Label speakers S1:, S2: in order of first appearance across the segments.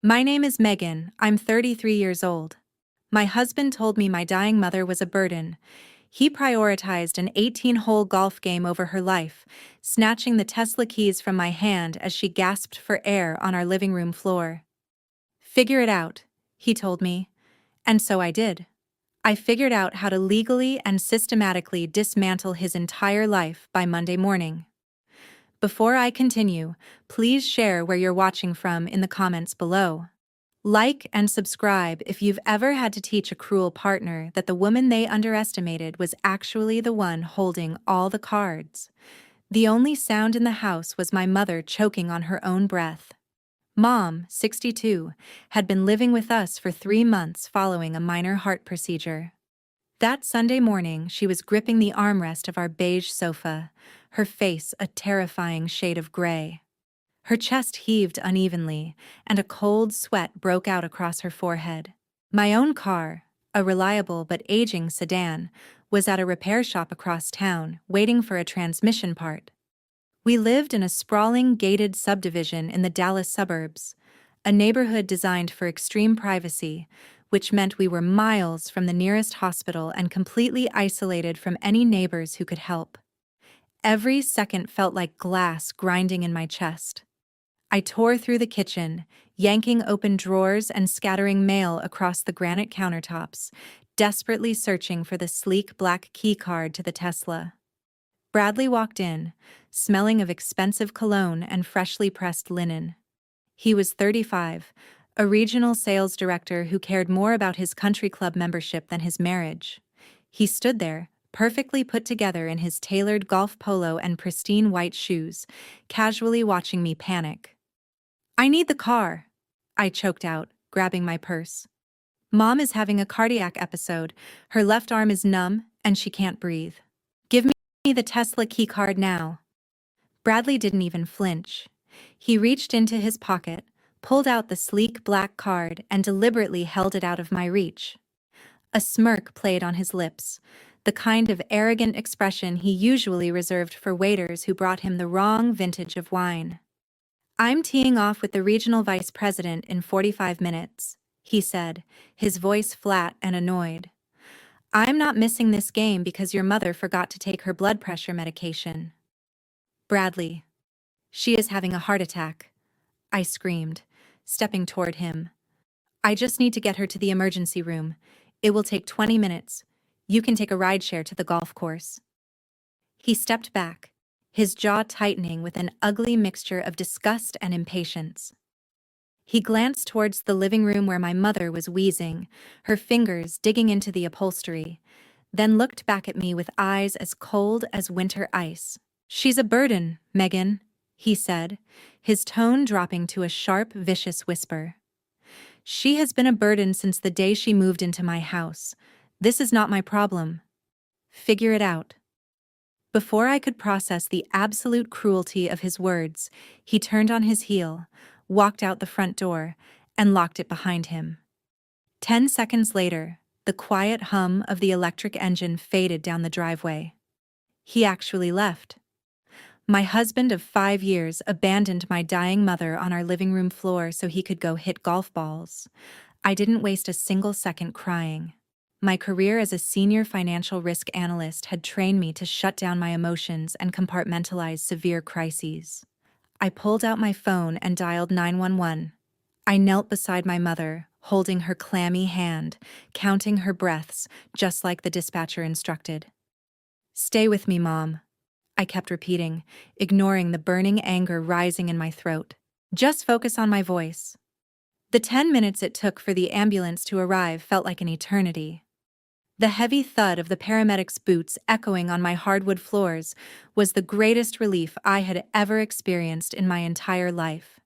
S1: My name is Megan. I'm 33 years old. My husband told me my dying mother was a burden. He prioritized an 18-hole golf game over her life, snatching the Tesla keys from my hand as she gasped for air on our living room floor. Figure it out, he told me. And so I did. I figured out how to legally and systematically dismantle his entire life by Monday morning. Before I continue, please share where you're watching from in the comments below. Like and subscribe if you've ever had to teach a cruel partner that the woman they underestimated was actually the one holding all the cards. The only sound in the house was my mother choking on her own breath. Mom, 62, had been living with us for 3 months following a minor heart procedure. That Sunday morning, she was gripping the armrest of our beige sofa, her face a terrifying shade of gray. Her chest heaved unevenly, and a cold sweat broke out across her forehead. My own car, a reliable but aging sedan, was at a repair shop across town, waiting for a transmission part. We lived in a sprawling, gated subdivision in the Dallas suburbs, a neighborhood designed for extreme privacy, which meant we were miles from the nearest hospital and completely isolated from any neighbors who could help. Every second felt like glass grinding in my chest. I tore through the kitchen, yanking open drawers and scattering mail across the granite countertops, desperately searching for the sleek black key card to the Tesla. Bradley walked in, smelling of expensive cologne and freshly pressed linen. He was 35, a regional sales director who cared more about his country club membership than his marriage. He stood there, perfectly put together in his tailored golf polo and pristine white shoes, casually watching me panic. "I need the car," I choked out, grabbing my purse. "Mom is having a cardiac episode. Her left arm is numb, and she can't breathe. Give me the Tesla key card now." Bradley didn't even flinch. He reached into his pocket, pulled out the sleek black card, and deliberately held it out of my reach. A smirk played on his lips, the kind of arrogant expression he usually reserved for waiters who brought him the wrong vintage of wine. "I'm teeing off with the regional vice president in 45 minutes, he said, his voice flat and annoyed. "I'm not missing this game because your mother forgot to take her blood pressure medication." "Bradley. She is having a heart attack," I screamed, stepping toward him. "I just need to get her to the emergency room. It will take 20 minutes. You can take a rideshare to the golf course." He stepped back, his jaw tightening with an ugly mixture of disgust and impatience. He glanced towards the living room where my mother was wheezing, her fingers digging into the upholstery, then looked back at me with eyes as cold as winter ice. "She's a burden, Megan," he said, his tone dropping to a sharp, vicious whisper. "She has been a burden since the day she moved into my house. This is not my problem. Figure it out." Before I could process the absolute cruelty of his words, he turned on his heel, walked out the front door, and locked it behind him. 10 seconds later, the quiet hum of the electric engine faded down the driveway. He actually left. My husband of 5 years abandoned my dying mother on our living room floor so he could go hit golf balls. I didn't waste a single second crying. My career as a senior financial risk analyst had trained me to shut down my emotions and compartmentalize severe crises. I pulled out my phone and dialed 911. I knelt beside my mother, holding her clammy hand, counting her breaths, just like the dispatcher instructed. "Stay with me, Mom," I kept repeating, ignoring the burning anger rising in my throat. "Just focus on my voice." The 10 minutes it took for the ambulance to arrive felt like an eternity. The heavy thud of the paramedics' boots echoing on my hardwood floors was the greatest relief I had ever experienced in my entire life.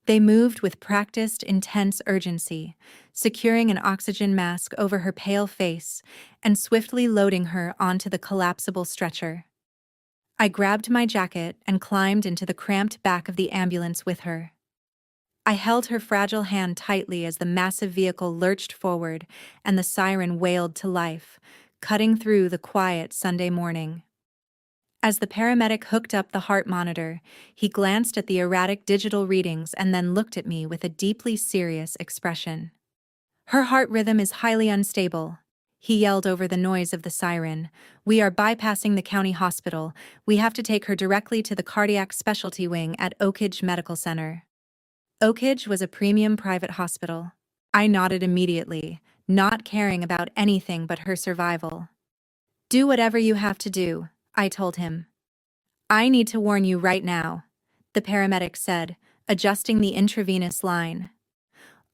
S1: They moved with practiced, intense urgency, securing an oxygen mask over her pale face and swiftly loading her onto the collapsible stretcher. I grabbed my jacket and climbed into the cramped back of the ambulance with her. I held her fragile hand tightly as the massive vehicle lurched forward and the siren wailed to life, cutting through the quiet Sunday morning. As the paramedic hooked up the heart monitor, he glanced at the erratic digital readings and then looked at me with a deeply serious expression. "Her heart rhythm is highly unstable," he yelled over the noise of the siren. "We are bypassing the county hospital. We have to take her directly to the cardiac specialty wing at Oakridge Medical Center." Oakridge was a premium private hospital. I nodded immediately, not caring about anything but her survival. "Do whatever you have to do," I told him. "I need to warn you right now," the paramedic said, adjusting the intravenous line.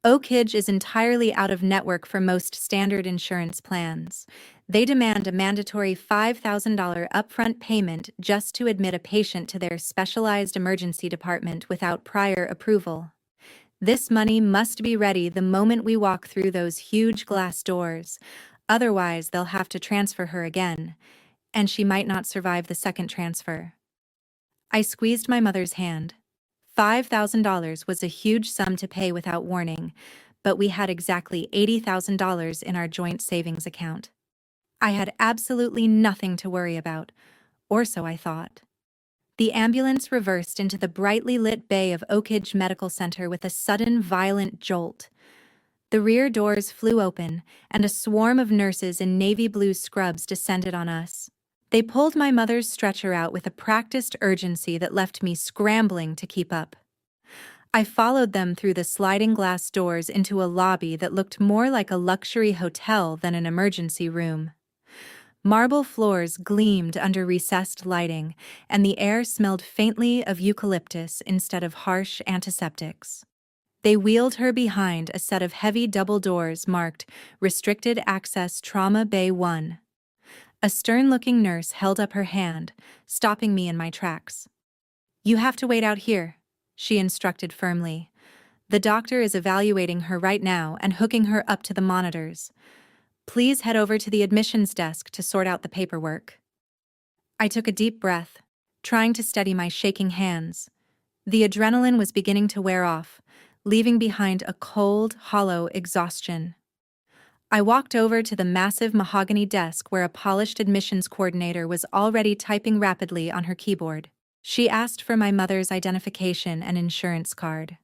S1: "Oakridge is entirely out of network for most standard insurance plans. They demand a mandatory $5,000 upfront payment just to admit a patient to their specialized emergency department without prior approval. This money must be ready the moment we walk through those huge glass doors, otherwise they'll have to transfer her again, and she might not survive the second transfer." I squeezed my mother's hand. $5,000 was a huge sum to pay without warning, but we had exactly $80,000 in our joint savings account. I had absolutely nothing to worry about, or so I thought. The ambulance reversed into the brightly lit bay of Oakridge Medical Center with a sudden, violent jolt. The rear doors flew open, and a swarm of nurses in navy blue scrubs descended on us. They pulled my mother's stretcher out with a practiced urgency that left me scrambling to keep up. I followed them through the sliding glass doors into a lobby that looked more like a luxury hotel than an emergency room. Marble floors gleamed under recessed lighting, and the air smelled faintly of eucalyptus instead of harsh antiseptics. They wheeled her behind a set of heavy double doors marked Restricted Access Trauma Bay 1. A stern-looking nurse held up her hand, stopping me in my tracks. "You have to wait out here," she instructed firmly. "The doctor is evaluating her right now and hooking her up to the monitors. Please head over to the admissions desk to sort out the paperwork." I took a deep breath, trying to steady my shaking hands. The adrenaline was beginning to wear off, leaving behind a cold, hollow exhaustion. I walked over to the massive mahogany desk where a polished admissions coordinator was already typing rapidly on her keyboard. She asked for my mother's identification and insurance card.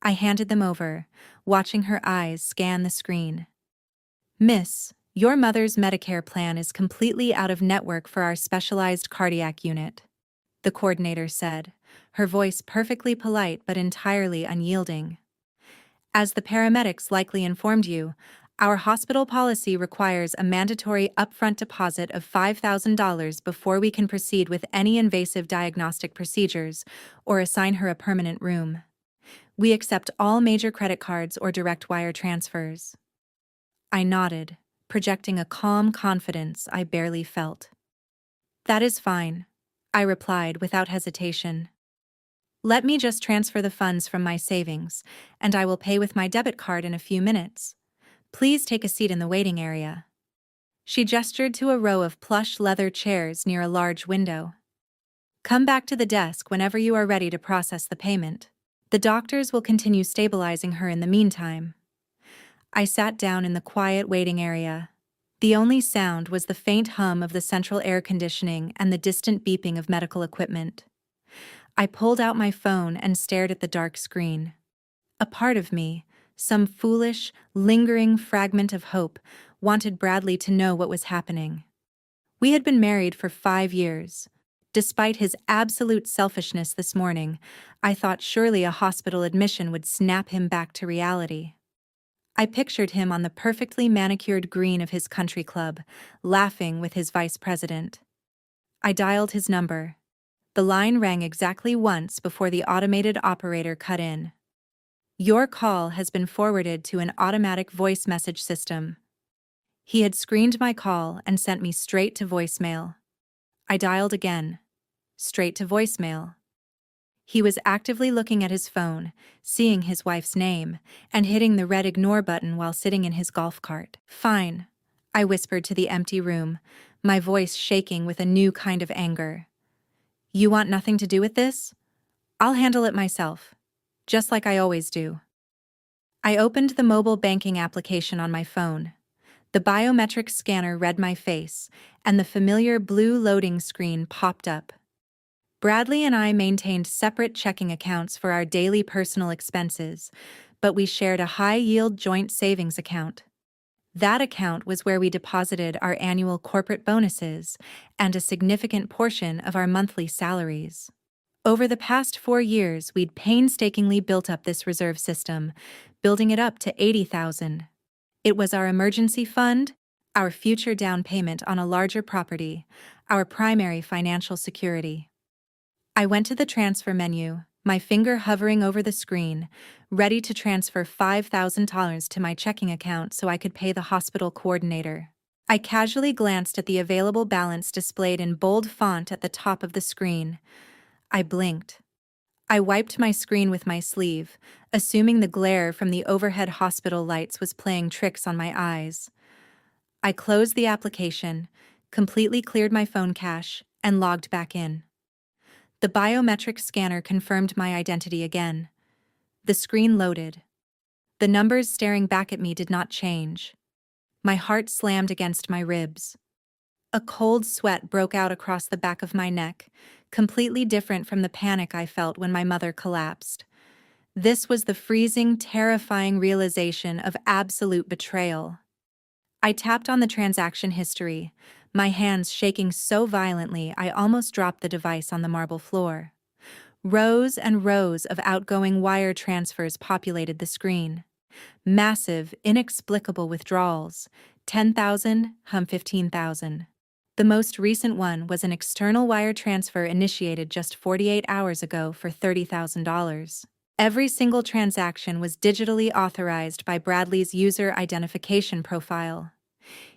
S1: I handed them over, watching her eyes scan the screen. "Miss, your mother's Medicare plan is completely out of network for our specialized cardiac unit," the coordinator said, her voice perfectly polite but entirely unyielding. "As the paramedics likely informed you, our hospital policy requires a mandatory upfront deposit of $5,000 before we can proceed with any invasive diagnostic procedures or assign her a permanent room. We accept all major credit cards or direct wire transfers." I nodded, projecting a calm confidence I barely felt. "That is fine," I replied without hesitation. "Let me just transfer the funds from my savings, and I will pay with my debit card in a few minutes. Please take a seat in the waiting area." She gestured to a row of plush leather chairs near a large window. "Come back to the desk whenever you are ready to process the payment. The doctors will continue stabilizing her in the meantime." I sat down in the quiet waiting area. The only sound was the faint hum of the central air conditioning and the distant beeping of medical equipment. I pulled out my phone and stared at the dark screen. A part of me, some foolish, lingering fragment of hope, wanted Bradley to know what was happening. We had been married for 5 years. Despite his absolute selfishness this morning, I thought surely a hospital admission would snap him back to reality. I pictured him on the perfectly manicured green of his country club, laughing with his vice president. I dialed his number. The line rang exactly once before the automated operator cut in. "Your call has been forwarded to an automatic voice message system." He had screened my call and sent me straight to voicemail. I dialed again. Straight to voicemail. He was actively looking at his phone, seeing his wife's name, and hitting the red ignore button while sitting in his golf cart. "Fine," I whispered to the empty room, my voice shaking with a new kind of anger. "You want nothing to do with this? I'll handle it myself. Just like I always do." I opened the mobile banking application on my phone. The biometric scanner read my face, and the familiar blue loading screen popped up. Bradley and I maintained separate checking accounts for our daily personal expenses, but we shared a high-yield joint savings account. That account was where we deposited our annual corporate bonuses and a significant portion of our monthly salaries. Over the past 4 years, we'd painstakingly built up this reserve system, building it up to 80,000. It was our emergency fund, our future down payment on a larger property, our primary financial security. I went to the transfer menu, my finger hovering over the screen, ready to transfer $5,000 to my checking account so I could pay the hospital coordinator. I casually glanced at the available balance displayed in bold font at the top of the screen. I blinked. I wiped my screen with my sleeve, assuming the glare from the overhead hospital lights was playing tricks on my eyes. I closed the application, completely cleared my phone cache, and logged back in. The biometric scanner confirmed my identity again. The screen loaded. The numbers staring back at me did not change. My heart slammed against my ribs. A cold sweat broke out across the back of my neck, completely different from the panic I felt when my mother collapsed. This was the freezing, terrifying realization of absolute betrayal. I tapped on the transaction history, my hands shaking so violently I almost dropped the device on the marble floor. Rows and rows of outgoing wire transfers populated the screen. Massive, inexplicable withdrawals. 10,000, 15,000. The most recent one was an external wire transfer initiated just 48 hours ago for $30,000. Every single transaction was digitally authorized by Bradley's user identification profile.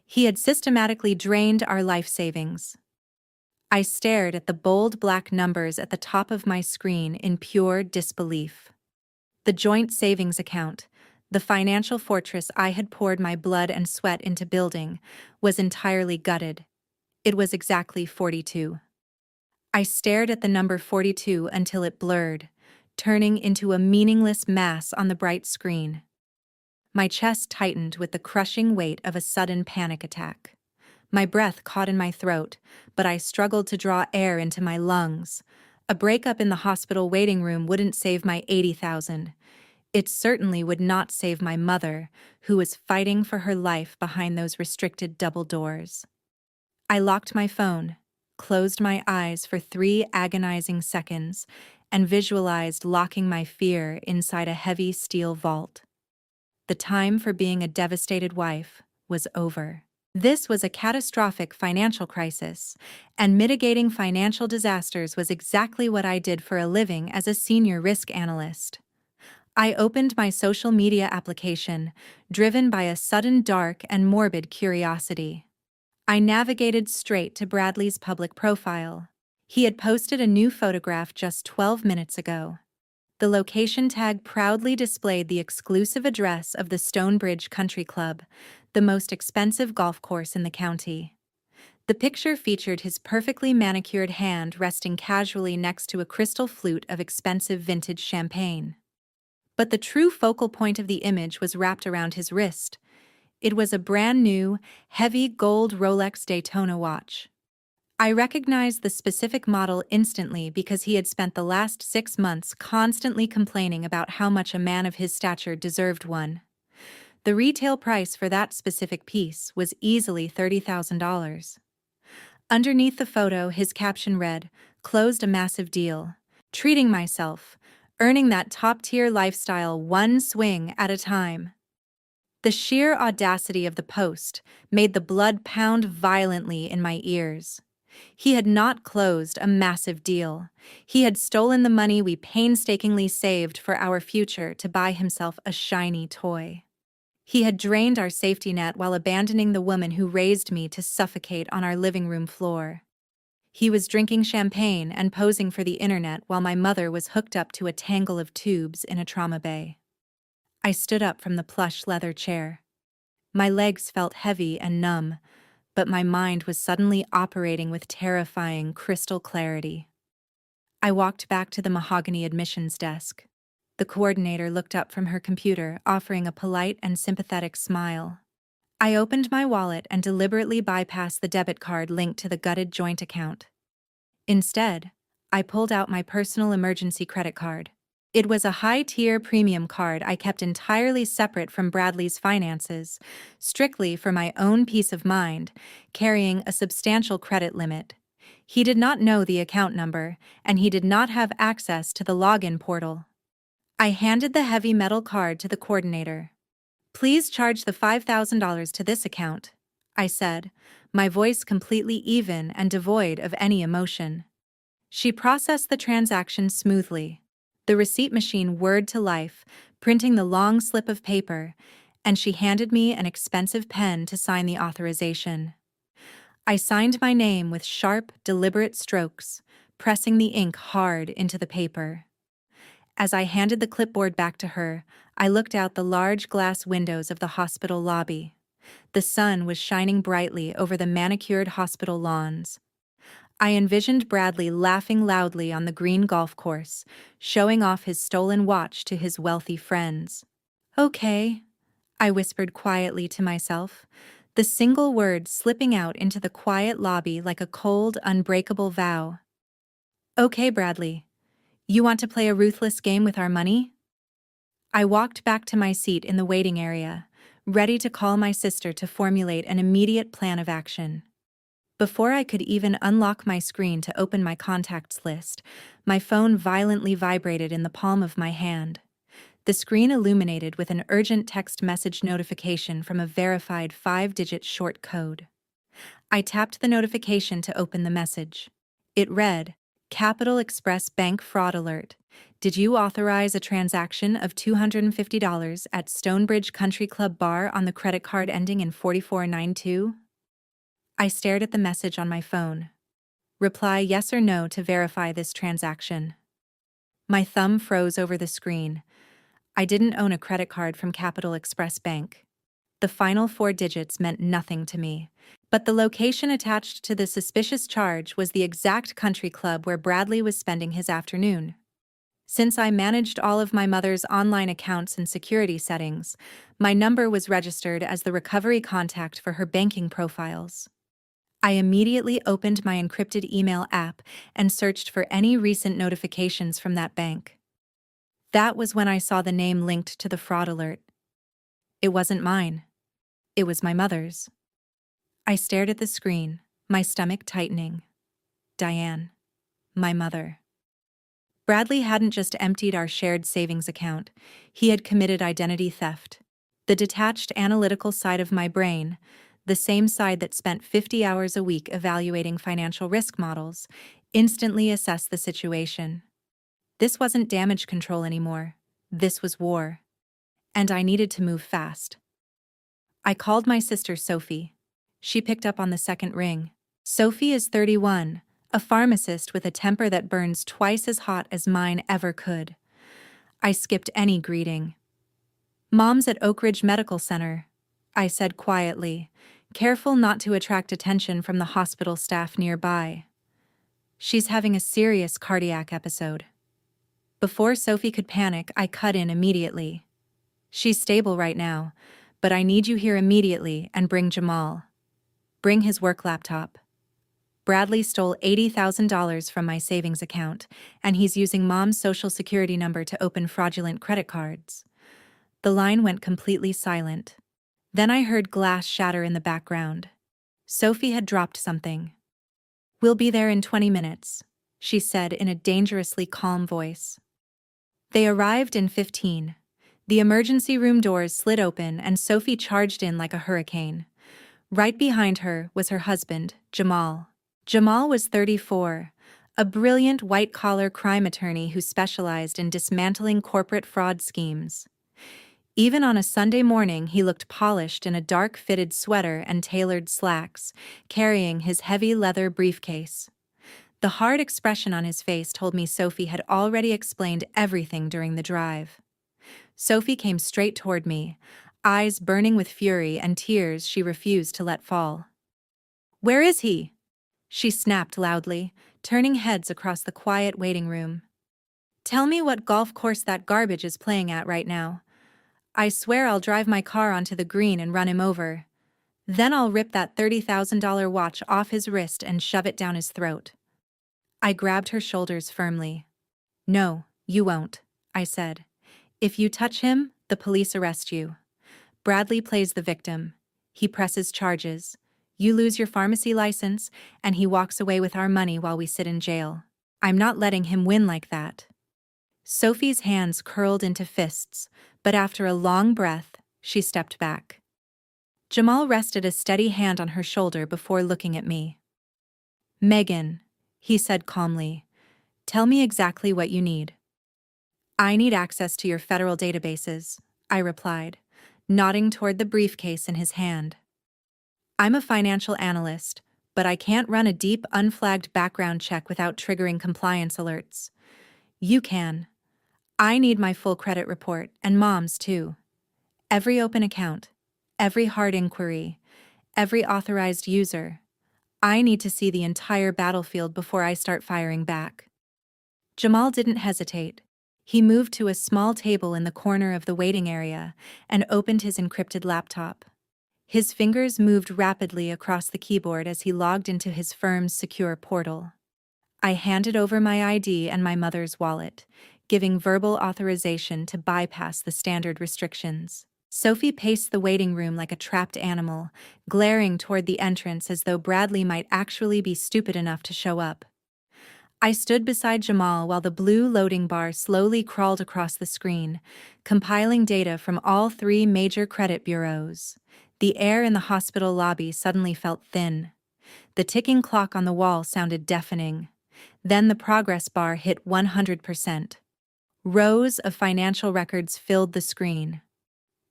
S1: He had systematically drained our life savings. I stared at the bold black numbers at the top of my screen in pure disbelief. The joint savings account, the financial fortress I had poured my blood and sweat into building, was entirely gutted. It was exactly 42. I stared at the number 42 until it blurred, turning into a meaningless mass on the bright screen. My chest tightened with the crushing weight of a sudden panic attack. My breath caught in my throat, but I struggled to draw air into my lungs. A breakup in the hospital waiting room wouldn't save my 80,000. It certainly would not save my mother, who was fighting for her life behind those restricted double doors. I locked my phone, closed my eyes for 3 agonizing seconds, and visualized locking my fear inside a heavy steel vault. The time for being a devastated wife was over. This was a catastrophic financial crisis, and mitigating financial disasters was exactly what I did for a living as a senior risk analyst. I opened my social media application, driven by a sudden dark and morbid curiosity. I navigated straight to Bradley's public profile. He had posted a new photograph just 12 minutes ago. The location tag proudly displayed the exclusive address of the Stonebridge Country Club, the most expensive golf course in the county. The picture featured his perfectly manicured hand resting casually next to a crystal flute of expensive vintage champagne. But the true focal point of the image was wrapped around his wrist. It was a brand new, heavy gold Rolex Daytona watch. I recognized the specific model instantly because he had spent the last 6 months constantly complaining about how much a man of his stature deserved one. The retail price for that specific piece was easily $30,000. Underneath the photo, his caption read, "Closed a massive deal. Treating myself. Earning that top-tier lifestyle one swing at a time." The sheer audacity of the post made the blood pound violently in my ears. He had not closed a massive deal. He had stolen the money we painstakingly saved for our future to buy himself a shiny toy. He had drained our safety net while abandoning the woman who raised me to suffocate on our living room floor. He was drinking champagne and posing for the internet while my mother was hooked up to a tangle of tubes in a trauma bay. I stood up from the plush leather chair. My legs felt heavy and numb, but my mind was suddenly operating with terrifying crystal clarity. I walked back to the mahogany admissions desk. The coordinator looked up from her computer, offering a polite and sympathetic smile. I opened my wallet and deliberately bypassed the debit card linked to the gutted joint account. Instead, I pulled out my personal emergency credit card. It was a high-tier premium card I kept entirely separate from Bradley's finances, strictly for my own peace of mind, carrying a substantial credit limit. He did not know the account number, and he did not have access to the login portal. I handed the heavy metal card to the coordinator. "Please charge the $5,000 to this account," I said, my voice completely even and devoid of any emotion. She processed the transaction smoothly. The receipt machine whirred to life, printing the long slip of paper, and she handed me an expensive pen to sign the authorization. I signed my name with sharp, deliberate strokes, pressing the ink hard into the paper. As I handed the clipboard back to her, I looked out the large glass windows of the hospital lobby. The sun was shining brightly over the manicured hospital lawns. I envisioned Bradley laughing loudly on the green golf course, showing off his stolen watch to his wealthy friends. "Okay," I whispered quietly to myself, the single word slipping out into the quiet lobby like a cold, unbreakable vow. "Okay, Bradley. You want to play a ruthless game with our money?" I walked back to my seat in the waiting area, ready to call my sister to formulate an immediate plan of action. Before I could even unlock my screen to open my contacts list, my phone violently vibrated in the palm of my hand. The screen illuminated with an urgent text message notification from a verified 5-digit short code. I tapped the notification to open the message. It read, "Capital Express Bank Fraud Alert. Did you authorize a transaction of $250 at Stonebridge Country Club Bar on the credit card ending in 4492? I stared at the message on my phone. "Reply yes or no to verify this transaction." My thumb froze over the screen. I didn't own a credit card from Capital Express Bank. The final 4 digits meant nothing to me, but the location attached to the suspicious charge was the exact country club where Bradley was spending his afternoon. Since I managed all of my mother's online accounts and security settings, my number was registered as the recovery contact for her banking profiles. I immediately opened my encrypted email app and searched for any recent notifications from that bank. That was when I saw the name linked to the fraud alert. It wasn't mine. It was my mother's. I stared at the screen, my stomach tightening. Diane. My mother. Bradley hadn't just emptied our shared savings account, he had committed identity theft. The detached analytical side of my brain, the same side that spent 50 hours a week evaluating financial risk models, instantly assessed the situation. This wasn't damage control anymore. This was war. And I needed to move fast. I called my sister Sophie. She picked up on the second ring. Sophie is 31, a pharmacist with a temper that burns twice as hot as mine ever could. I skipped any greeting. "Mom's at Oak Ridge Medical Center," I said quietly, careful not to attract attention from the hospital staff nearby. "She's having a serious cardiac episode." Before Sophie could panic, I cut in immediately. "She's stable right now, but I need you here immediately and bring Jamal. Bring his work laptop. Bradley stole $80,000 from my savings account, and he's using Mom's social security number to open fraudulent credit cards." The line went completely silent. Then I heard glass shatter in the background. Sophie had dropped something. "We'll be there in 20 minutes, she said in a dangerously calm voice. They arrived in 15. The emergency room doors slid open and Sophie charged in like a hurricane. Right behind her was her husband, Jamal. Jamal was 34, a brilliant white-collar crime attorney who specialized in dismantling corporate fraud schemes. Even on a Sunday morning, he looked polished in a dark fitted sweater and tailored slacks, carrying his heavy leather briefcase. The hard expression on his face told me Sophie had already explained everything during the drive. Sophie came straight toward me, eyes burning with fury and tears she refused to let fall. "Where is he?" she snapped loudly, turning heads across the quiet waiting room. "Tell me what golf course that garbage is playing at right now. I swear I'll drive my car onto the green and run him over." Then I'll rip that $30,000 watch off his wrist and shove it down his throat. I grabbed her shoulders firmly. No, you won't, I said. If you touch him, the police arrest you. Bradley plays the victim. He presses charges. You lose your pharmacy license, and he walks away with our money while we sit in jail. I'm not letting him win like that. Sophie's hands curled into fists, but after a long breath, she stepped back. Jamal rested a steady hand on her shoulder before looking at me. Megan, he said calmly, tell me exactly what you need. I need access to your federal databases, I replied, nodding toward the briefcase in his hand. I'm a financial analyst, but I can't run a deep, unflagged background check without triggering compliance alerts. You can. I need my full credit report, and Mom's too. Every open account, every hard inquiry, every authorized user. I need to see the entire battlefield before I start firing back. Jamal didn't hesitate. He moved to a small table in the corner of the waiting area and opened his encrypted laptop. His fingers moved rapidly across the keyboard as he logged into his firm's secure portal. I handed over my ID and my mother's wallet, giving verbal authorization to bypass the standard restrictions. Sophie paced the waiting room like a trapped animal, glaring toward the entrance as though Bradley might actually be stupid enough to show up. I stood beside Jamal while the blue loading bar slowly crawled across the screen, compiling data from all 3 major credit bureaus. The air in the hospital lobby suddenly felt thin. The ticking clock on the wall sounded deafening. Then the progress bar hit 100%. Rows of financial records filled the screen.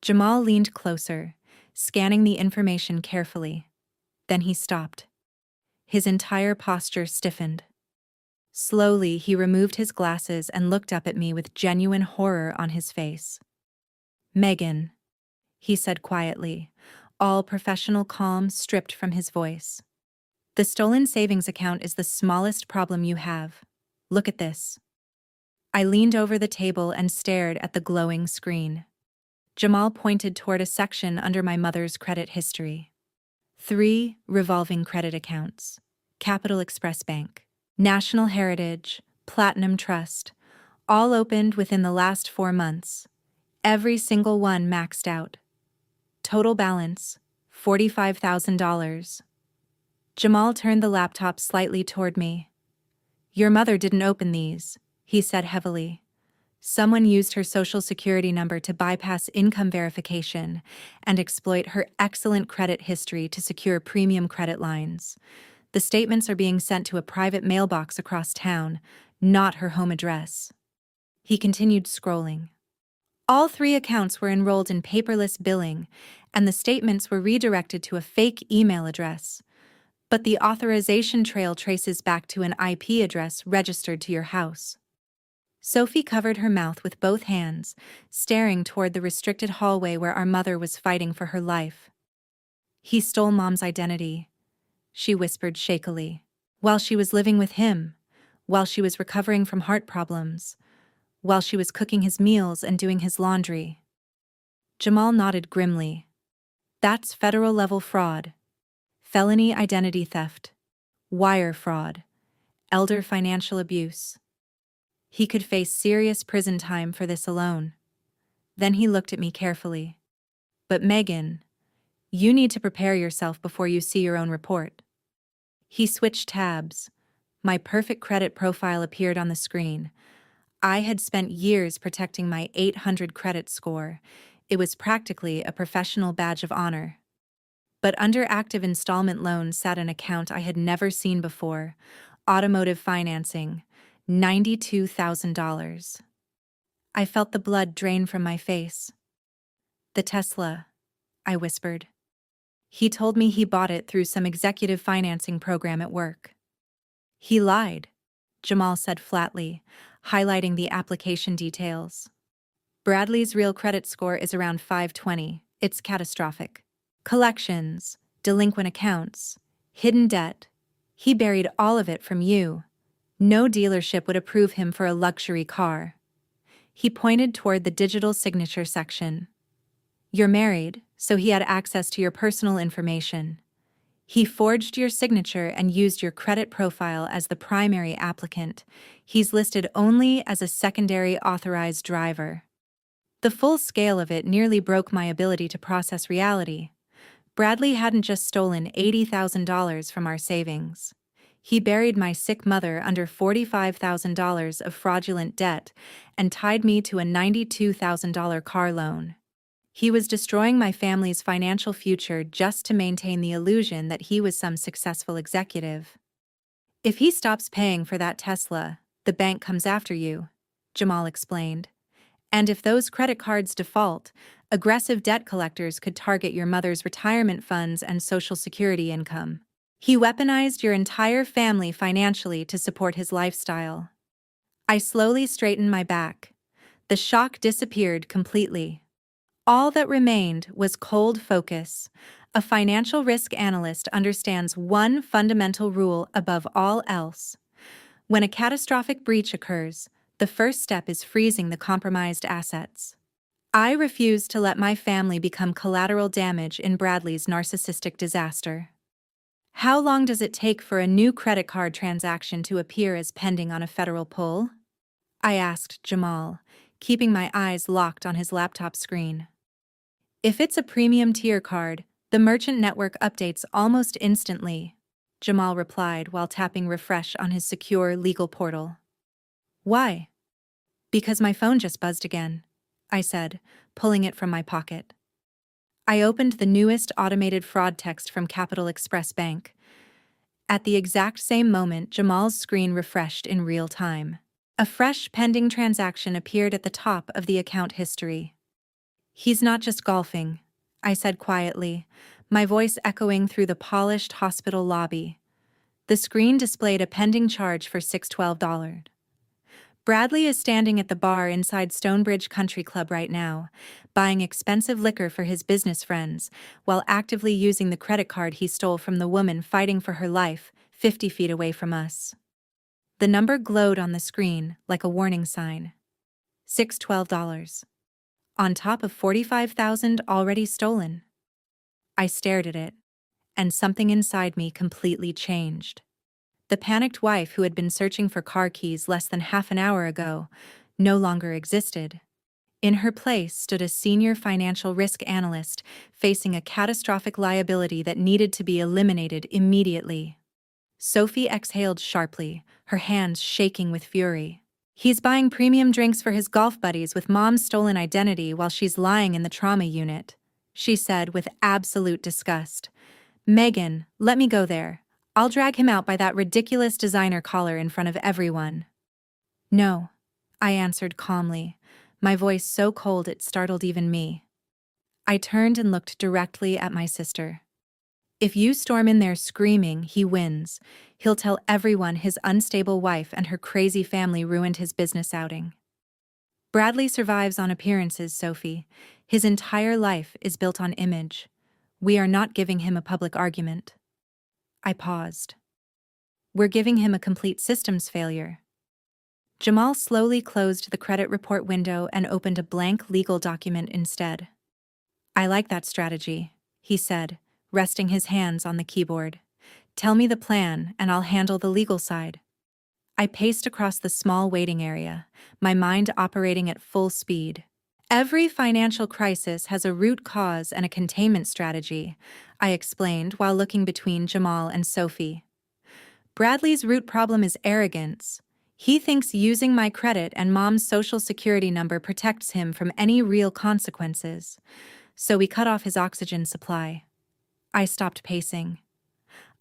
S1: Jamal leaned closer, scanning the information carefully. Then he stopped. His entire posture stiffened. Slowly, he removed his glasses and looked up at me with genuine horror on his face. Megan, he said quietly, all professional calm stripped from his voice. The stolen savings account is the smallest problem you have. Look at this. I leaned over the table and stared at the glowing screen. Jamal pointed toward a section under my mother's credit history. 3 revolving credit accounts. Capital Express Bank, National Heritage, Platinum Trust, all opened within the last 4 months. Every single one maxed out. Total balance, $45,000. Jamal turned the laptop slightly toward me. Your mother didn't open these, he said heavily. Someone used her social security number to bypass income verification and exploit her excellent credit history to secure premium credit lines. The statements are being sent to a private mailbox across town, not her home address. He continued scrolling. All 3 accounts were enrolled in paperless billing, and the statements were redirected to a fake email address. But the authorization trail traces back to an IP address registered to your house. Sophie covered her mouth with both hands, staring toward the restricted hallway where our mother was fighting for her life. He stole Mom's identity, she whispered shakily. While she was living with him, while she was recovering from heart problems, while she was cooking his meals and doing his laundry. Jamal nodded grimly. That's federal-level fraud. Felony identity theft. Wire fraud. Elder financial abuse. He could face serious prison time for this alone. Then he looked at me carefully. But Megan, you need to prepare yourself before you see your own report. He switched tabs. My perfect credit profile appeared on the screen. I had spent years protecting my 800 credit score. It was practically a professional badge of honor. But under active installment loans sat an account I had never seen before. Automotive financing. $92,000. I felt the blood drain from my face. The Tesla, I whispered. He told me he bought it through some executive financing program at work. He lied, Jamal said flatly, highlighting the application details. Bradley's real credit score is around 520. It's catastrophic. Collections, delinquent accounts, hidden debt. He buried all of it from you. No dealership would approve him for a luxury car. He pointed toward the digital signature section. You're married, so he had access to your personal information. He forged your signature and used your credit profile as the primary applicant. He's listed only as a secondary authorized driver. The full scale of it nearly broke my ability to process reality. Bradley hadn't just stolen $80,000 from our savings. He buried my sick mother under $45,000 of fraudulent debt and tied me to a $92,000 car loan. He was destroying my family's financial future just to maintain the illusion that he was some successful executive. If he stops paying for that Tesla, the bank comes after you, Jamal explained. And if those credit cards default, aggressive debt collectors could target your mother's retirement funds and Social Security income. He weaponized your entire family financially to support his lifestyle. I slowly straightened my back. The shock disappeared completely. All that remained was cold focus. A financial risk analyst understands one fundamental rule above all else. When a catastrophic breach occurs, the first step is freezing the compromised assets. I refused to let my family become collateral damage in Bradley's narcissistic disaster. How long does it take for a new credit card transaction to appear as pending on a federal pull? I asked Jamal, keeping my eyes locked on his laptop screen. If it's a premium tier card, the merchant network updates almost instantly, Jamal replied while tapping refresh on his secure legal portal. Why? Because my phone just buzzed again, I said, pulling it from my pocket. I opened the newest automated fraud text from Capital Express Bank. At the exact same moment, Jamal's screen refreshed in real time. A fresh pending transaction appeared at the top of the account history. He's not just golfing, I said quietly, my voice echoing through the polished hospital lobby. The screen displayed a pending charge for $612. Bradley is standing at the bar inside Stonebridge Country Club right now, buying expensive liquor for his business friends, while actively using the credit card he stole from the woman fighting for her life, 50 feet away from us. The number glowed on the screen like a warning sign. $612. On top of $45,000 already stolen. I stared at it, and something inside me completely changed. The panicked wife who had been searching for car keys less than half an hour ago no longer existed. In her place stood a senior financial risk analyst facing a catastrophic liability that needed to be eliminated immediately. Sophie exhaled sharply, her hands shaking with fury. He's buying premium drinks for his golf buddies with Mom's stolen identity while she's lying in the trauma unit, she said with absolute disgust. Megan, let me go there. I'll drag him out by that ridiculous designer collar in front of everyone. No, I answered calmly, my voice so cold it startled even me. I turned and looked directly at my sister. If you storm in there screaming, he wins. He'll tell everyone his unstable wife and her crazy family ruined his business outing. Bradley survives on appearances, Sophie. His entire life is built on image. We are not giving him a public argument. I paused. We're giving him a complete systems failure. Jamal slowly closed the credit report window and opened a blank legal document instead. I like that strategy, he said, resting his hands on the keyboard. Tell me the plan, and I'll handle the legal side. I paced across the small waiting area, my mind operating at full speed. Every financial crisis has a root cause and a containment strategy, I explained while looking between Jamal and Sophie. Bradley's root problem is arrogance. He thinks using my credit and Mom's Social Security number protects him from any real consequences. So we cut off his oxygen supply. I stopped pacing.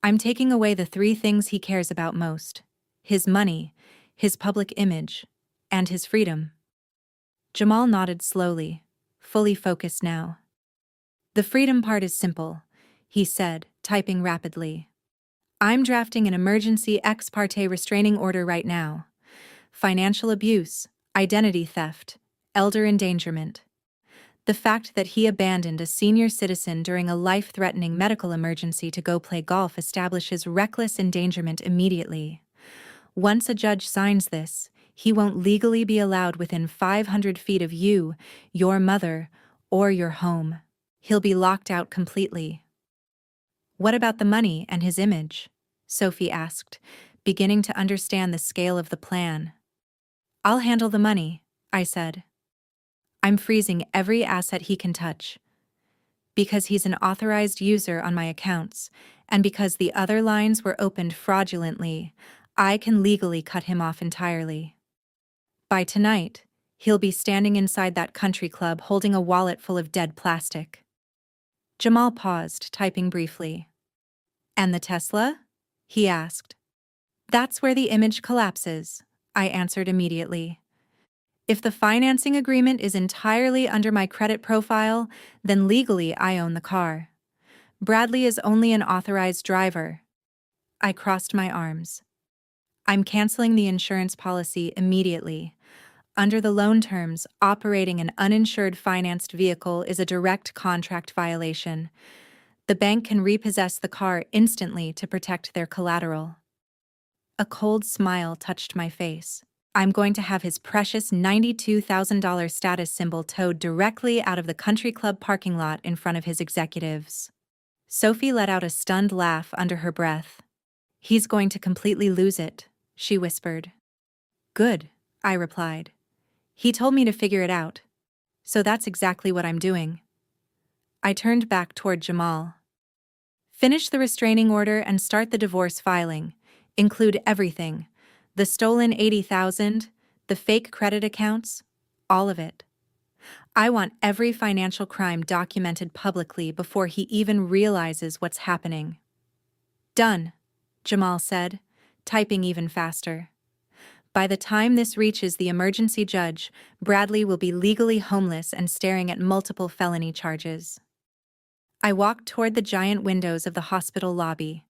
S1: I'm taking away the three things he cares about most: his money, his public image, and his freedom. Jamal nodded slowly, fully focused now. The freedom part is simple, he said, typing rapidly. I'm drafting an emergency ex parte restraining order right now. Financial abuse, identity theft, elder endangerment. The fact that he abandoned a senior citizen during a life-threatening medical emergency to go play golf establishes reckless endangerment immediately. Once a judge signs this, he won't legally be allowed within 500 feet of you, your mother, or your home. He'll be locked out completely. What about the money and his image? Sophie asked, beginning to understand the scale of the plan. I'll handle the money, I said. I'm freezing every asset he can touch. Because he's an authorized user on my accounts, and because the other lines were opened fraudulently, I can legally cut him off entirely. By tonight, he'll be standing inside that country club holding a wallet full of dead plastic. Jamal paused, typing briefly. And the Tesla? He asked. That's where the image collapses, I answered immediately. If the financing agreement is entirely under my credit profile, then legally I own the car. Bradley is only an authorized driver. I crossed my arms. I'm canceling the insurance policy immediately. Under the loan terms, operating an uninsured financed vehicle is a direct contract violation. The bank can repossess the car instantly to protect their collateral. A cold smile touched my face. I'm going to have his precious $92,000 status symbol towed directly out of the country club parking lot in front of his executives. Sophie let out a stunned laugh under her breath. He's going to completely lose it, she whispered. Good, I replied. He told me to figure it out. So that's exactly what I'm doing. I turned back toward Jamal. Finish the restraining order and start the divorce filing. Include everything. The stolen $80,000, the fake credit accounts, all of it. I want every financial crime documented publicly before he even realizes what's happening. Done, Jamal said, typing even faster. By the time this reaches the emergency judge, Bradley will be legally homeless and staring at multiple felony charges. I walked toward the giant windows of the hospital lobby.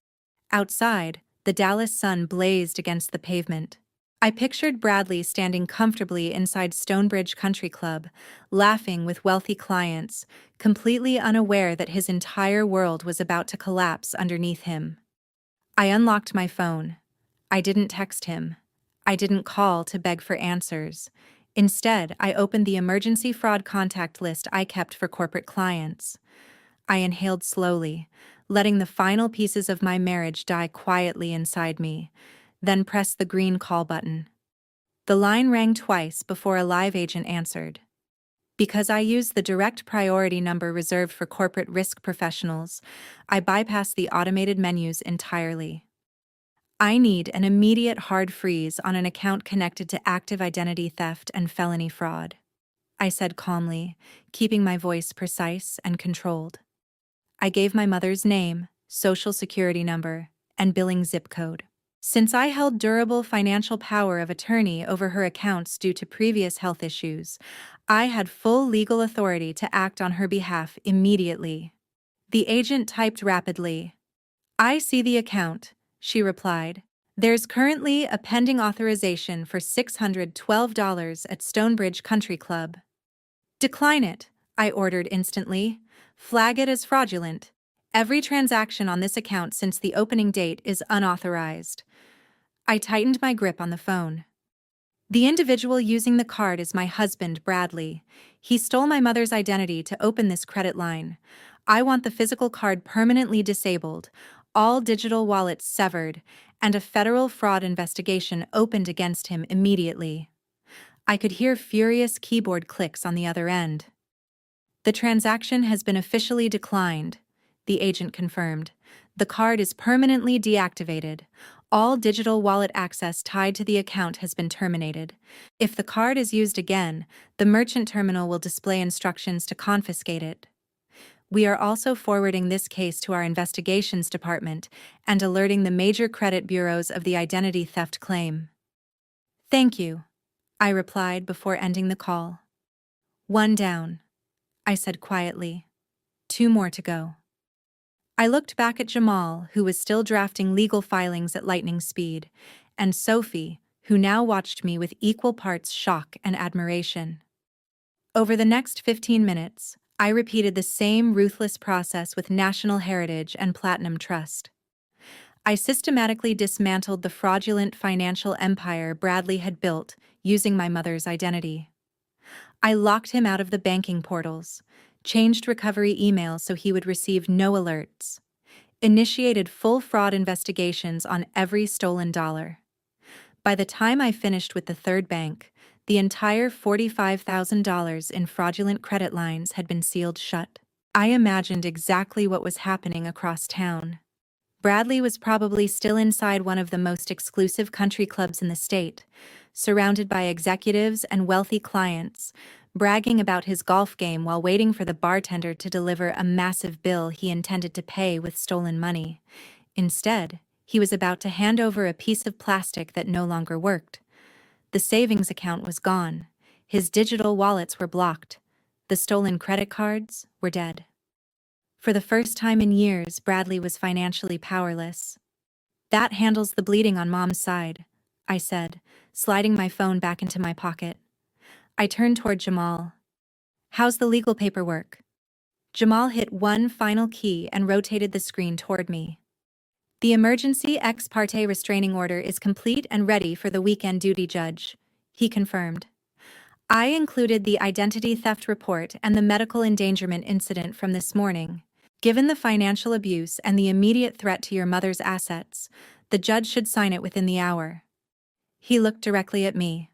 S1: Outside, the Dallas sun blazed against the pavement. I pictured Bradley standing comfortably inside Stonebridge Country Club, laughing with wealthy clients, completely unaware that his entire world was about to collapse underneath him. I unlocked my phone. I didn't text him. I didn't call to beg for answers. Instead, I opened the emergency fraud contact list I kept for corporate clients. I inhaled slowly, letting the final pieces of my marriage die quietly inside me, then pressed the green call button. The line rang twice before a live agent answered. Because I used the direct priority number reserved for corporate risk professionals, I bypassed the automated menus entirely. I need an immediate hard freeze on an account connected to active identity theft and felony fraud, I said calmly, keeping my voice precise and controlled. I gave my mother's name, social security number, and billing zip code. Since I held durable financial power of attorney over her accounts due to previous health issues, I had full legal authority to act on her behalf immediately. The agent typed rapidly. I see the account, she replied. There's currently a pending authorization for $612 at Stonebridge Country Club. Decline it, I ordered instantly. Flag it as fraudulent. Every transaction on this account since the opening date is unauthorized. I tightened my grip on the phone. The individual using the card is my husband, Bradley. He stole my mother's identity to open this credit line. I want the physical card permanently disabled, all digital wallets severed, and a federal fraud investigation opened against him immediately. I could hear furious keyboard clicks on the other end. The transaction has been officially declined, the agent confirmed. The card is permanently deactivated. All digital wallet access tied to the account has been terminated. If the card is used again, the merchant terminal will display instructions to confiscate it. We are also forwarding this case to our investigations department and alerting the major credit bureaus of the identity theft claim. Thank you, I replied before ending the call. One down, I said quietly. 2 more to go. I looked back at Jamal, who was still drafting legal filings at lightning speed, and Sophie, who now watched me with equal parts shock and admiration. Over the next 15 minutes, I repeated the same ruthless process with National Heritage and Platinum Trust. I systematically dismantled the fraudulent financial empire Bradley had built using my mother's identity. I locked him out of the banking portals, changed recovery emails so he would receive no alerts, initiated full fraud investigations on every stolen dollar. By the time I finished with the third bank, the entire $45,000 in fraudulent credit lines had been sealed shut. I imagined exactly what was happening across town. Bradley was probably still inside one of the most exclusive country clubs in the state, surrounded by executives and wealthy clients, bragging about his golf game while waiting for the bartender to deliver a massive bill he intended to pay with stolen money. Instead, he was about to hand over a piece of plastic that no longer worked. The savings account was gone. His digital wallets were blocked. The stolen credit cards were dead. For the first time in years, Bradley was financially powerless. "That handles the bleeding on Mom's side," I said, sliding my phone back into my pocket. I turned toward Jamal. "How's the legal paperwork?" Jamal hit one final key and rotated the screen toward me. "The emergency ex parte restraining order is complete and ready for the weekend duty judge," he confirmed. I included the identity theft report and the medical endangerment incident from this morning. Given the financial abuse and the immediate threat to your mother's assets, the judge should sign it within the hour. He looked directly at me.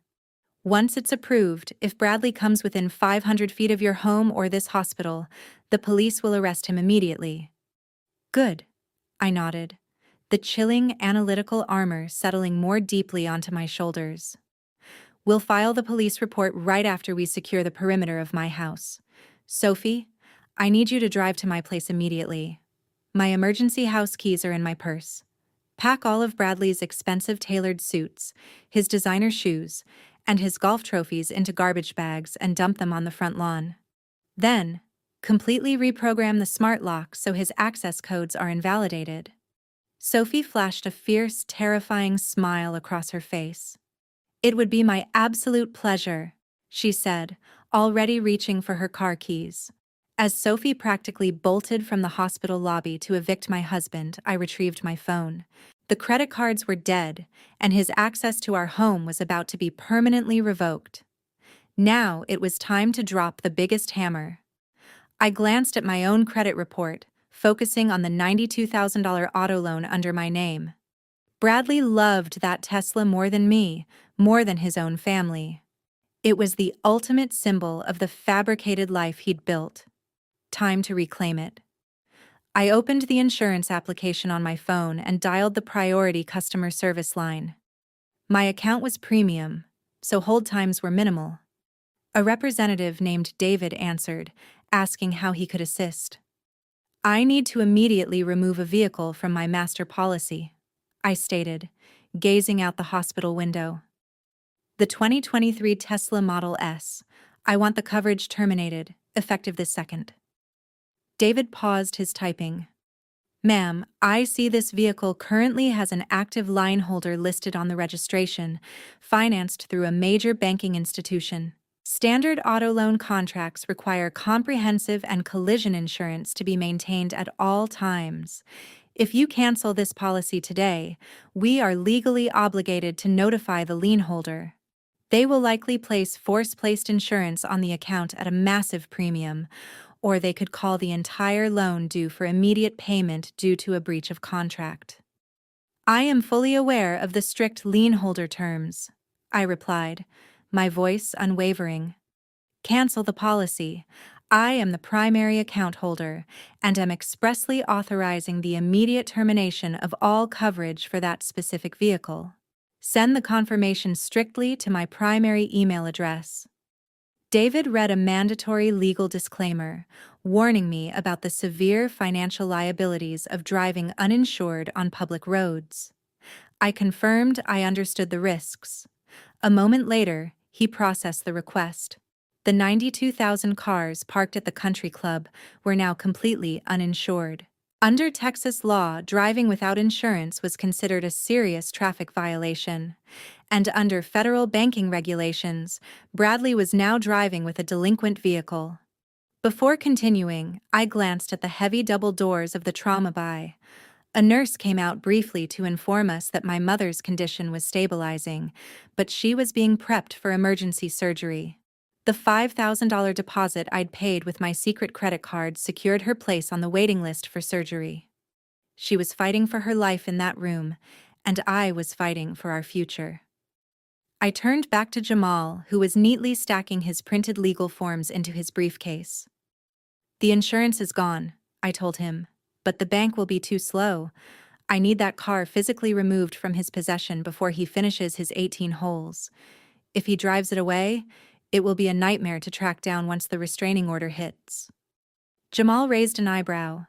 S1: "Once it's approved, if Bradley comes within 500 feet of your home or this hospital, the police will arrest him immediately." "Good," I nodded, the chilling analytical armor settling more deeply onto my shoulders. "We'll file the police report right after we secure the perimeter of my house. Sophie, I need you to drive to my place immediately. My emergency house keys are in my purse. Pack all of Bradley's expensive tailored suits, his designer shoes, and his golf trophies into garbage bags and dump them on the front lawn. Then, completely reprogram the smart lock so his access codes are invalidated." Sophie flashed a fierce, terrifying smile across her face. "It would be my absolute pleasure," she said, already reaching for her car keys. As Sophie practically bolted from the hospital lobby to evict my husband, I retrieved my phone. The credit cards were dead, and his access to our home was about to be permanently revoked. Now it was time to drop the biggest hammer. I glanced at my own credit report, focusing on the $92,000 auto loan under my name. Bradley loved that Tesla more than me, more than his own family. It was the ultimate symbol of the fabricated life he'd built. Time to reclaim it. I opened the insurance application on my phone and dialed the priority customer service line. My account was premium, so hold times were minimal. A representative named David answered, asking how he could assist. "I need to immediately remove a vehicle from my master policy," I stated, gazing out the hospital window. "The 2023 Tesla Model S. I want the coverage terminated, effective this second." David paused his typing. "Ma'am, I see this vehicle currently has an active line holder listed on the registration, financed through a major banking institution. Standard auto loan contracts require comprehensive and collision insurance to be maintained at all times. If you cancel this policy today, we are legally obligated to notify the lien holder. They will likely place force-placed insurance on the account at a massive premium, or they could call the entire loan due for immediate payment due to a breach of contract." "I am fully aware of the strict lien holder terms," I replied, my voice unwavering. "Cancel the policy. I am the primary account holder and am expressly authorizing the immediate termination of all coverage for that specific vehicle. Send the confirmation strictly to my primary email address." David read a mandatory legal disclaimer, warning me about the severe financial liabilities of driving uninsured on public roads. I confirmed I understood the risks. A moment later, he processed the request. The 92,000 cars parked at the country club were now completely uninsured. Under Texas law, driving without insurance was considered a serious traffic violation. And under federal banking regulations, Bradley was now driving with a delinquent vehicle. Before continuing, I glanced at the heavy double doors of the trauma bay. A nurse came out briefly to inform us that my mother's condition was stabilizing, but she was being prepped for emergency surgery. The $5,000 deposit I'd paid with my secret credit card secured her place on the waiting list for surgery. She was fighting for her life in that room, and I was fighting for our future. I turned back to Jamal, who was neatly stacking his printed legal forms into his briefcase. "The insurance is gone," I told him, "but the bank will be too slow. I need that car physically removed from his possession before he finishes his 18 holes. If he drives it away, it will be a nightmare to track down once the restraining order hits." Jamal raised an eyebrow.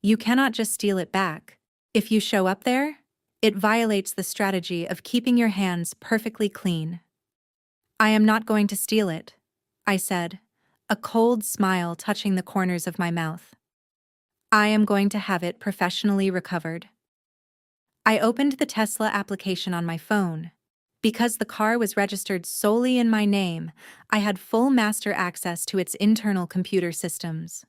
S1: "You cannot just steal it back. If you show up there, it violates the strategy of keeping your hands perfectly clean." "I am not going to steal it," I said, a cold smile touching the corners of my mouth. "I am going to have it professionally recovered." I opened the Tesla application on my phone. Because the car was registered solely in my name, I had full master access to its internal computer systems.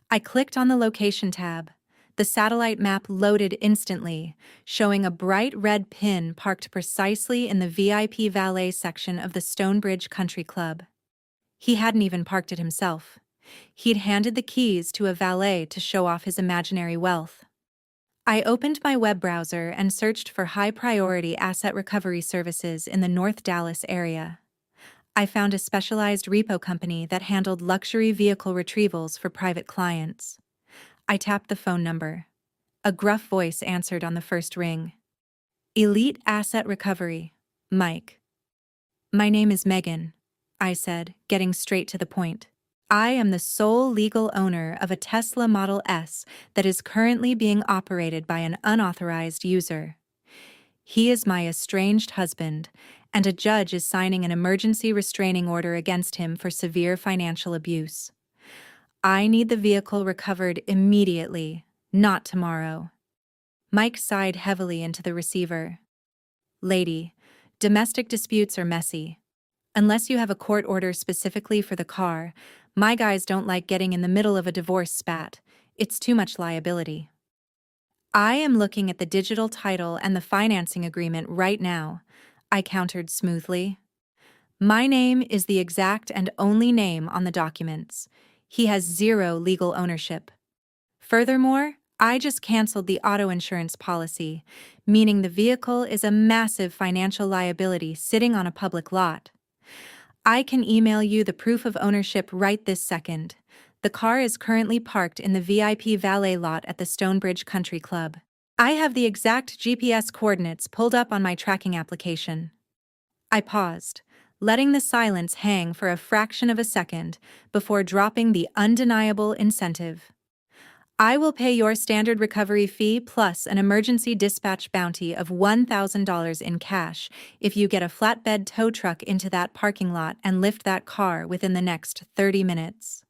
S1: I clicked on the location tab. The satellite map loaded instantly, showing a bright red pin parked precisely in the VIP valet section of the Stonebridge Country Club. He hadn't even parked it himself. He'd handed the keys to a valet to show off his imaginary wealth. I opened my web browser and searched for high-priority asset recovery services in the North Dallas area. I found a specialized repo company that handled luxury vehicle retrievals for private clients. I tapped the phone number. A gruff voice answered on the first ring. "Elite Asset Recovery, Mike." "My name is Megan," I said, getting straight to the point. "I am the sole legal owner of a Tesla Model S that is currently being operated by an unauthorized user. He is my estranged husband, and a judge is signing an emergency restraining order against him for severe financial abuse. I need the vehicle recovered immediately, not tomorrow." Mike sighed heavily into the receiver. "Lady, domestic disputes are messy. Unless you have a court order specifically for the car, my guys don't like getting in the middle of a divorce spat. It's too much liability." "I am looking at the digital title and the financing agreement right now," I countered smoothly. "My name is the exact and only name on the documents. He has zero legal ownership. Furthermore, I just canceled the auto insurance policy, meaning the vehicle is a massive financial liability sitting on a public lot. I can email you the proof of ownership right this second. The car is currently parked in the VIP valet lot at the Stonebridge Country Club. I have the exact GPS coordinates pulled up on my tracking application." I paused, letting the silence hang for a fraction of a second before dropping the undeniable incentive. "I will pay your standard recovery fee plus an emergency dispatch bounty of $1,000 in cash if you get a flatbed tow truck into that parking lot and lift that car within the next 30 minutes.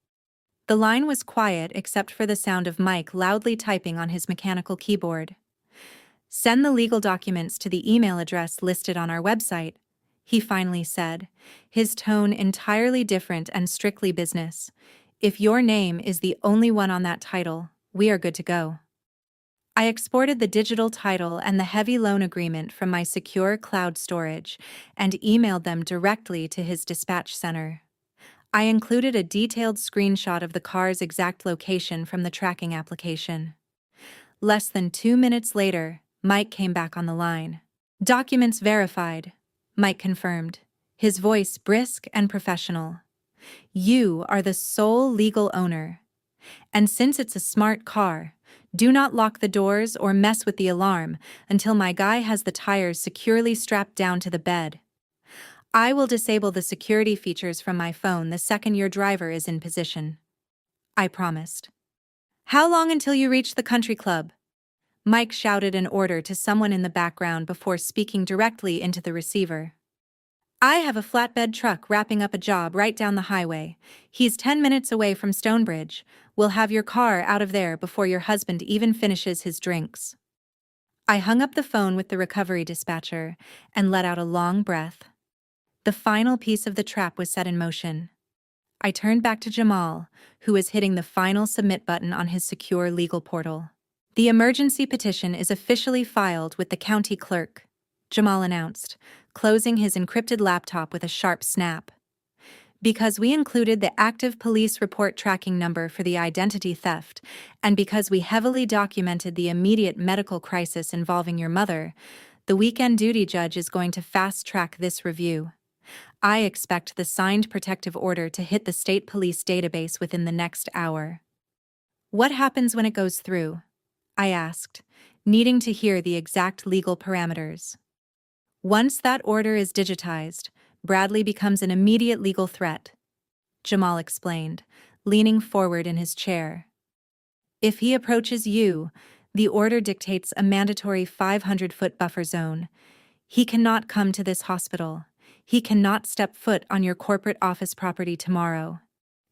S1: The line was quiet except for the sound of Mike loudly typing on his mechanical keyboard. "Send the legal documents to the email address listed on our website," he finally said, his tone entirely different and strictly business. "If your name is the only one on that title, we are good to go." I exported the digital title and the heavy loan agreement from my secure cloud storage and emailed them directly to his dispatch center. I included a detailed screenshot of the car's exact location from the tracking application. Less than 2 minutes later, Mike came back on the line. "Documents verified," Mike confirmed, his voice brisk and professional. "You are the sole legal owner. And since it's a smart car, do not lock the doors or mess with the alarm until my guy has the tires securely strapped down to the bed. I will disable the security features from my phone the second your driver is in position," I promised. "How long until you reach the country club?" Mike shouted an order to someone in the background before speaking directly into the receiver. "I have a flatbed truck wrapping up a job right down the highway. He's 10 minutes away from Stonebridge. We'll have your car out of there before your husband even finishes his drinks." I hung up the phone with the recovery dispatcher and let out a long breath. The final piece of the trap was set in motion. I turned back to Jamal, who was hitting the final submit button on his secure legal portal. "The emergency petition is officially filed with the county clerk," Jamal announced, closing his encrypted laptop with a sharp snap. Because we included the active police report tracking number for the identity theft, and because we heavily documented the immediate medical crisis involving your mother, the weekend duty judge is going to fast-track this review. I expect the signed protective order to hit the state police database within the next hour. What happens when it goes through? I asked, needing to hear the exact legal parameters. Once that order is digitized, Bradley becomes an immediate legal threat, Jamal explained, leaning forward in his chair. If he approaches you, the order dictates a mandatory 500-foot buffer zone. He cannot come to this hospital. He cannot step foot on your corporate office property tomorrow.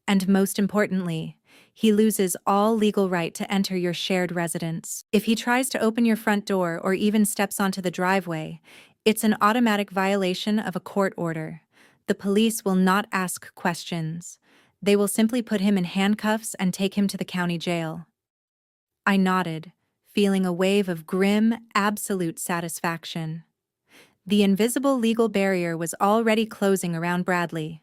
S1: And most importantly, he loses all legal right to enter your shared residence. If he tries to open your front door or even steps onto the driveway, it's an automatic violation of a court order. The police will not ask questions. They will simply put him in handcuffs and take him to the county jail. I nodded, feeling a wave of grim, absolute satisfaction. The invisible legal barrier was already closing around Bradley.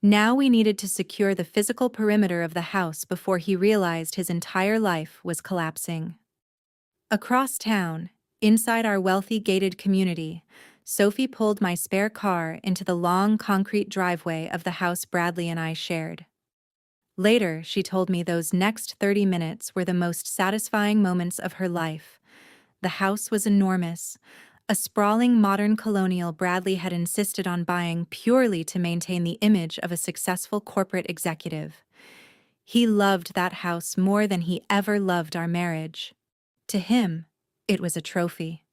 S1: Now we needed to secure the physical perimeter of the house before he realized his entire life was collapsing. Across town, inside our wealthy gated community, Sophie pulled my spare car into the long concrete driveway of the house Bradley and I shared. Later, she told me those next 30 minutes were the most satisfying moments of her life. The house was enormous, a sprawling modern colonial Bradley had insisted on buying purely to maintain the image of a successful corporate executive. He loved that house more than he ever loved our marriage. To him, it was a trophy.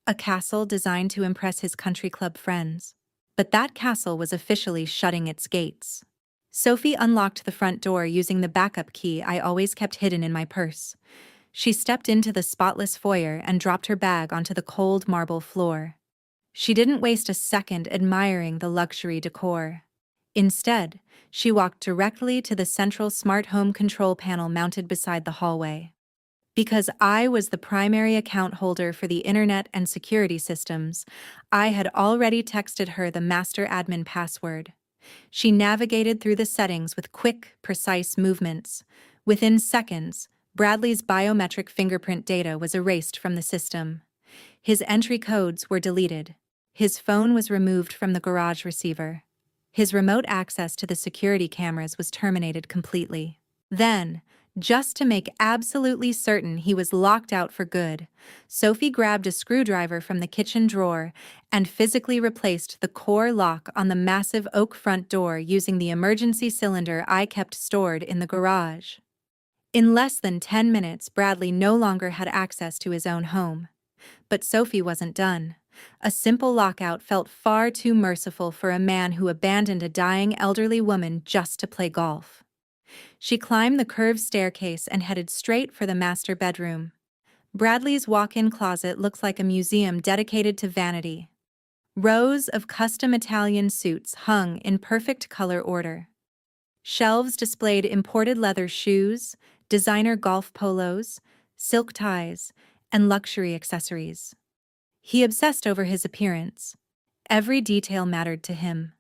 S1: A castle designed to impress his country club friends. But that castle was officially shutting its gates. Sophie unlocked the front door using the backup key I always kept hidden in my purse. She stepped into the spotless foyer and dropped her bag onto the cold marble floor. She didn't waste a second admiring the luxury decor. Instead, she walked directly to the central smart home control panel mounted beside the hallway. Because I was the primary account holder for the internet and security systems, I had already texted her the master admin password. She navigated through the settings with quick, precise movements. Within seconds, Bradley's biometric fingerprint data was erased from the system. His entry codes were deleted. His phone was removed from the garage receiver. His remote access to the security cameras was terminated completely. Then, just to make absolutely certain he was locked out for good, Sophie grabbed a screwdriver from the kitchen drawer and physically replaced the core lock on the massive oak front door using the emergency cylinder I kept stored in the garage. In less than 10 minutes, Bradley no longer had access to his own home. But Sophie wasn't done. A simple lockout felt far too merciful for a man who abandoned a dying elderly woman just to play golf. She climbed the curved staircase and headed straight for the master bedroom. Bradley's walk-in closet looked like a museum dedicated to vanity. Rows of custom Italian suits hung in perfect color order. Shelves displayed imported leather shoes, designer golf polos, silk ties, and luxury accessories. He obsessed over his appearance. Every detail mattered to him.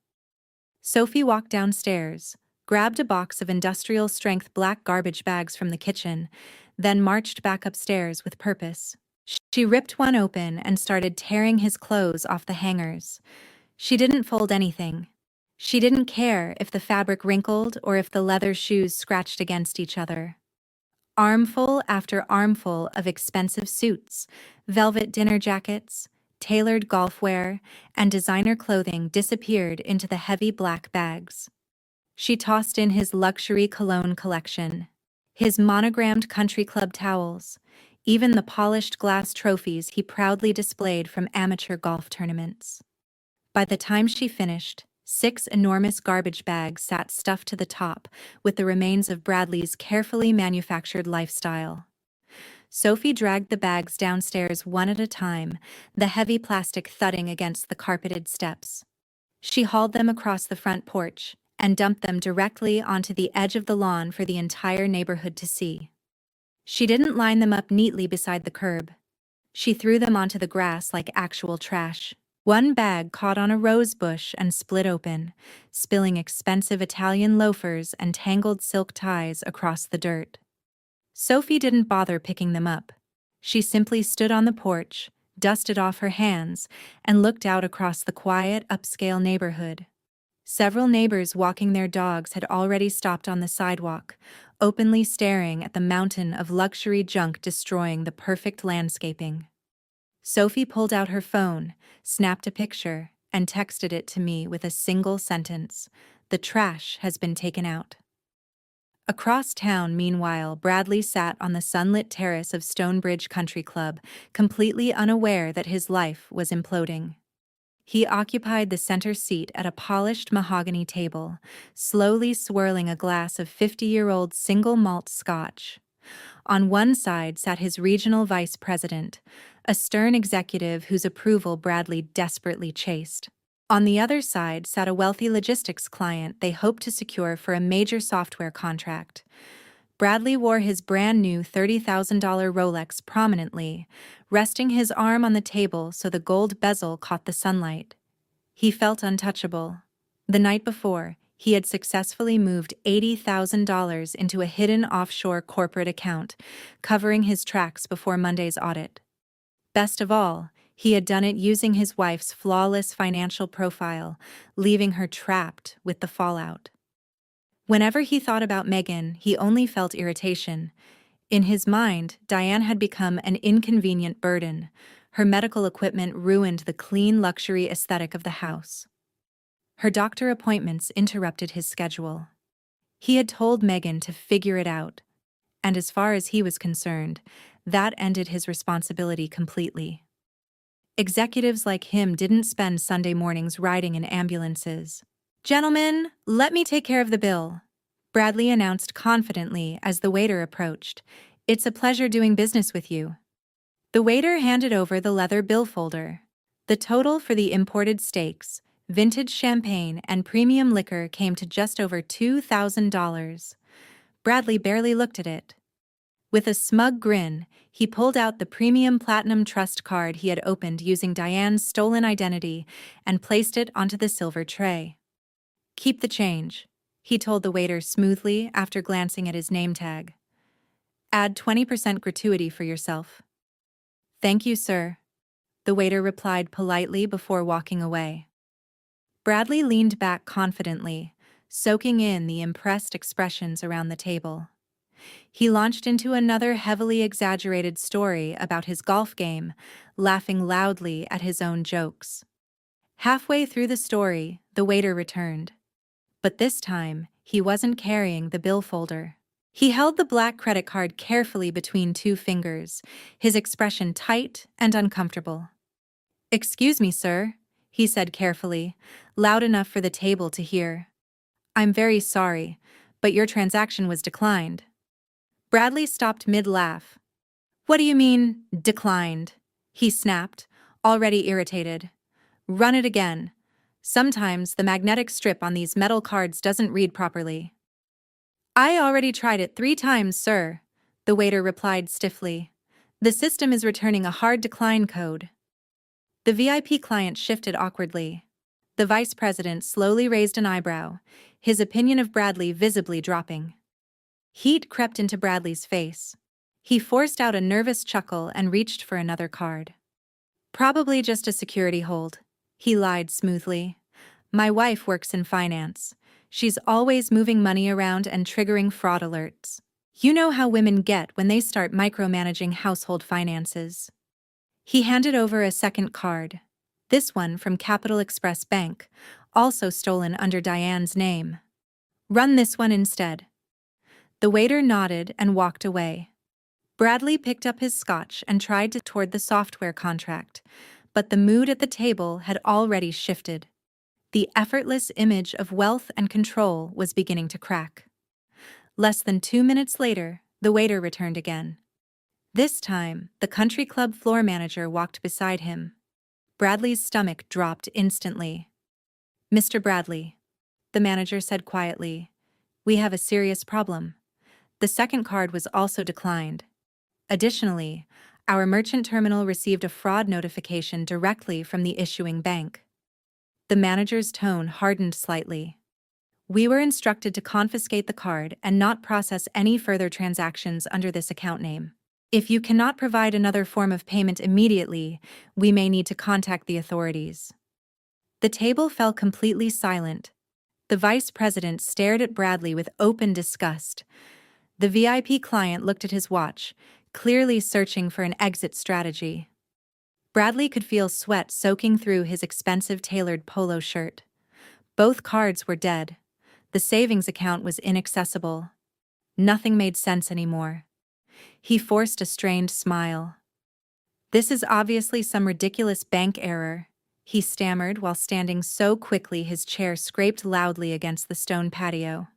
S1: Sophie walked downstairs, grabbed a box of industrial-strength black garbage bags from the kitchen, then marched back upstairs with purpose. She ripped one open and started tearing his clothes off the hangers. She didn't fold anything. She didn't care if the fabric wrinkled or if the leather shoes scratched against each other. Armful after armful of expensive suits, velvet dinner jackets, tailored golf wear, and designer clothing disappeared into the heavy black bags. She tossed in his luxury cologne collection, his monogrammed country club towels, even the polished glass trophies he proudly displayed from amateur golf tournaments. By the time she finished, 6 enormous garbage bags sat stuffed to the top with the remains of Bradley's carefully manufactured lifestyle. Sophie dragged the bags downstairs one at a time, the heavy plastic thudding against the carpeted steps. She hauled them across the front porch and dumped them directly onto the edge of the lawn for the entire neighborhood to see. She didn't line them up neatly beside the curb. She threw them onto the grass like actual trash. One bag caught on a rose bush and split open, spilling expensive Italian loafers and tangled silk ties across the dirt. Sophie didn't bother picking them up. She simply stood on the porch, dusted off her hands, and looked out across the quiet, upscale neighborhood. Several neighbors walking their dogs had already stopped on the sidewalk, openly staring at the mountain of luxury junk destroying the perfect landscaping. Sophie pulled out her phone, snapped a picture, and texted it to me with a single sentence: "The trash has been taken out." Across town, meanwhile, Bradley sat on the sunlit terrace of Stonebridge Country Club, completely unaware that his life was imploding. He occupied the center seat at a polished mahogany table, slowly swirling a glass of 50-year-old single malt scotch. On one side sat his regional vice president, a stern executive whose approval Bradley desperately chased. On the other side sat a wealthy logistics client they hoped to secure for a major software contract. Bradley wore his brand-new $30,000 Rolex prominently, resting his arm on the table so the gold bezel caught the sunlight. He felt untouchable. The night before, he had successfully moved $80,000 into a hidden offshore corporate account, covering his tracks before Monday's audit. Best of all, he had done it using his wife's flawless financial profile, leaving her trapped with the fallout. Whenever he thought about Megan, he only felt irritation. In his mind, Diane had become an inconvenient burden. Her medical equipment ruined the clean luxury aesthetic of the house. Her doctor appointments interrupted his schedule. He had told Megan to figure it out, and as far as he was concerned, that ended his responsibility completely. Executives like him didn't spend Sunday mornings riding in ambulances. "Gentlemen, let me take care of the bill," Bradley announced confidently as the waiter approached. "It's a pleasure doing business with you." The waiter handed over the leather bill folder. The total for the imported steaks, vintage champagne, and premium liquor came to just over $2,000. Bradley barely looked at it. With a smug grin, he pulled out the premium platinum trust card he had opened using Diane's stolen identity and placed it onto the silver tray. "Keep the change," he told the waiter smoothly after glancing at his name tag. "Add 20% gratuity for yourself." "Thank you, sir," the waiter replied politely before walking away. Bradley leaned back confidently, soaking in the impressed expressions around the table. He launched into another heavily exaggerated story about his golf game, laughing loudly at his own jokes. Halfway through the story, the waiter returned. But this time, he wasn't carrying the bill folder. He held the black credit card carefully between two fingers, his expression tight and uncomfortable. "Excuse me, sir," he said carefully, loud enough for the table to hear. "I'm very sorry, but your transaction was declined." Bradley stopped mid-laugh. "What do you mean, declined?" he snapped, already irritated. "Run it again. Sometimes the magnetic strip on these metal cards doesn't read properly." "I already tried it 3 times, sir," the waiter replied stiffly. "The system is returning a hard decline code." The VIP client shifted awkwardly. The vice president slowly raised an eyebrow, his opinion of Bradley visibly dropping. Heat crept into Bradley's face. He forced out a nervous chuckle and reached for another card. "Probably just a security hold," he lied smoothly. "My wife works in finance. She's always moving money around and triggering fraud alerts. You know how women get when they start micromanaging household finances." He handed over a second card, this one from Capital Express Bank, also stolen under Diane's name. "Run this one instead." The waiter nodded and walked away. Bradley picked up his scotch and tried to toward the software contract, but the mood at the table had already shifted. The effortless image of wealth and control was beginning to crack. Less than 2 minutes later, the waiter returned again. This time, the country club floor manager walked beside him. Bradley's stomach dropped instantly. "Mr. Bradley," the manager said quietly, "we have a serious problem." The second card was also declined. Additionally, Our merchant terminal received a fraud notification directly from the issuing bank. The manager's tone hardened slightly. We were instructed to confiscate the card and not process any further transactions under this account name. If you cannot provide another form of payment immediately, we may need to contact the authorities. The table fell completely silent. The vice president stared at Bradley with open disgust. The VIP client looked at his watch, clearly searching for an exit strategy. Bradley could feel sweat soaking through his expensive tailored polo shirt. Both cards were dead. The savings account was inaccessible. Nothing made sense anymore. He forced a strained smile. "This is obviously some ridiculous bank error," he stammered while standing so quickly his chair scraped loudly against the stone patio.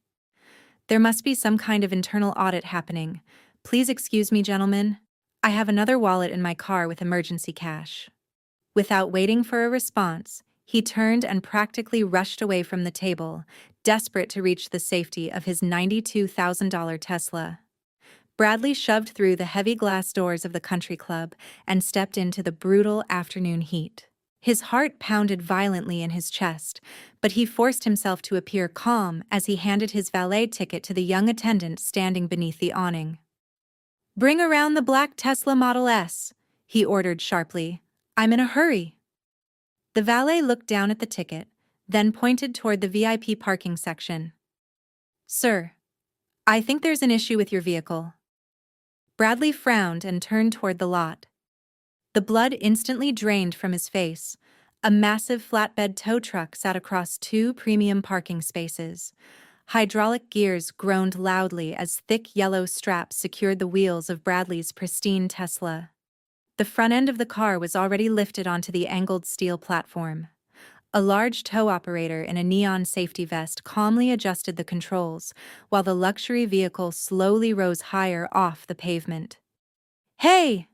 S1: "There must be some kind of internal audit happening. Please excuse me, gentlemen. I have another wallet in my car with emergency cash." Without waiting for a response, he turned and practically rushed away from the table, desperate to reach the safety of his $92,000 Tesla. Bradley shoved through the heavy glass doors of the country club and stepped into the brutal afternoon heat. His heart pounded violently in his chest, but he forced himself to appear calm as he handed his valet ticket to the young attendant standing beneath the awning. "Bring around the black Tesla Model S," he ordered sharply. "I'm in a hurry." The valet looked down at the ticket, then pointed toward the VIP parking section. "Sir, I think there's an issue with your vehicle." Bradley frowned and turned toward the lot. The blood instantly drained from his face. A massive flatbed tow truck sat across two premium parking spaces. Hydraulic gears groaned loudly as thick yellow straps secured the wheels of Bradley's pristine Tesla. The front end of the car was already lifted onto the angled steel platform. A large tow operator in a neon safety vest calmly adjusted the controls, while the luxury vehicle slowly rose higher off the pavement. "Hey!"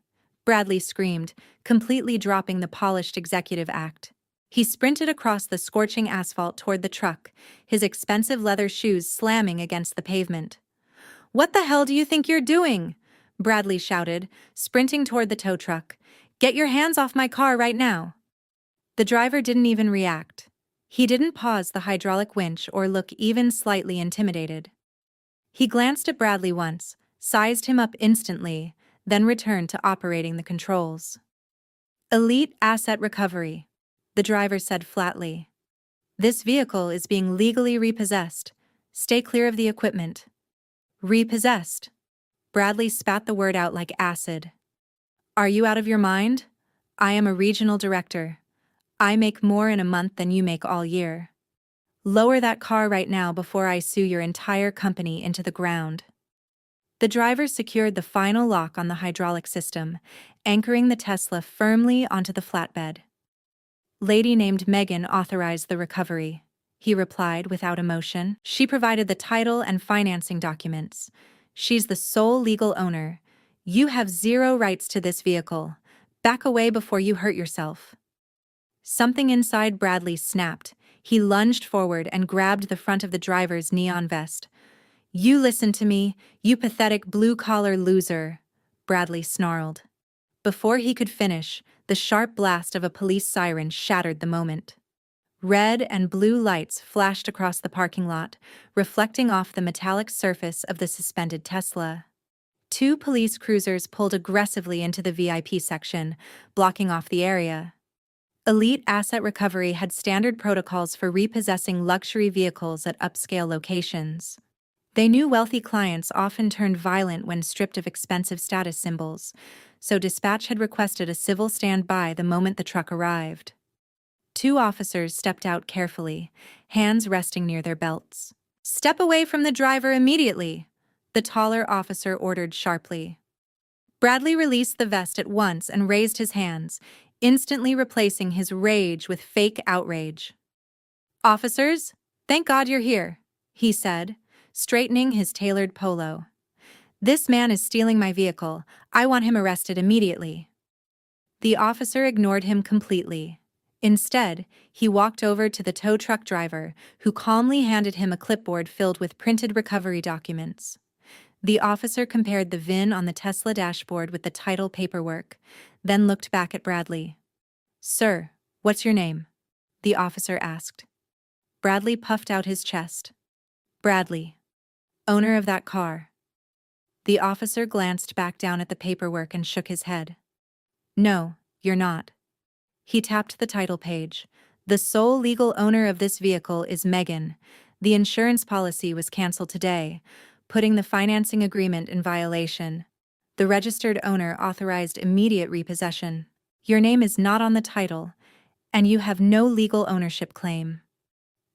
S1: Bradley screamed, completely dropping the polished executive act. He sprinted across the scorching asphalt toward the truck, his expensive leather shoes slamming against the pavement. "What the hell do you think you're doing?" Bradley shouted, sprinting toward the tow truck. "Get your hands off my car right now." The driver didn't even react. He didn't pause the hydraulic winch or look even slightly intimidated. He glanced at Bradley once, sized him up instantly, then returned to operating the controls. "Elite Asset Recovery," the driver said flatly. "This vehicle is being legally repossessed. Stay clear of the equipment." "Repossessed?" Bradley spat the word out like acid. "Are you out of your mind? I am a regional director. I make more in a month than you make all year. Lower that car right now before I sue your entire company into the ground." The driver secured the final lock on the hydraulic system, anchoring the Tesla firmly onto the flatbed. "Lady named Megan authorized the recovery," he replied without emotion. "She provided the title and financing documents. She's the sole legal owner. You have zero rights to this vehicle. Back away before you hurt yourself." Something inside Bradley snapped. He lunged forward and grabbed the front of the driver's neon vest. "You listen to me, you pathetic blue-collar loser," Bradley snarled. Before he could finish, the sharp blast of a police siren shattered the moment. Red and blue lights flashed across the parking lot, reflecting off the metallic surface of the suspended Tesla. Two police cruisers pulled aggressively into the VIP section, blocking off the area. Elite Asset Recovery had standard protocols for repossessing luxury vehicles at upscale locations. They knew wealthy clients often turned violent when stripped of expensive status symbols, so dispatch had requested a civil standby the moment the truck arrived. Two officers stepped out carefully, hands resting near their belts. "Step away from the driver immediately," the taller officer ordered sharply. Bradley released the vest at once and raised his hands, instantly replacing his rage with fake outrage. "Officers, thank God you're here," he said, straightening his tailored polo. "This man is stealing my vehicle. I want him arrested immediately." The officer ignored him completely. Instead, he walked over to the tow truck driver, who calmly handed him a clipboard filled with printed recovery documents. The officer compared the VIN on the Tesla dashboard with the title paperwork, then looked back at Bradley. "Sir, what's your name?" the officer asked. Bradley puffed out his chest. "Bradley. Owner of that car." The officer glanced back down at the paperwork and shook his head. "No, you're not." He tapped the title page. "The sole legal owner of this vehicle is Megan. The insurance policy was canceled today, putting the financing agreement in violation. The registered owner authorized immediate repossession. Your name is not on the title, and you have no legal ownership claim."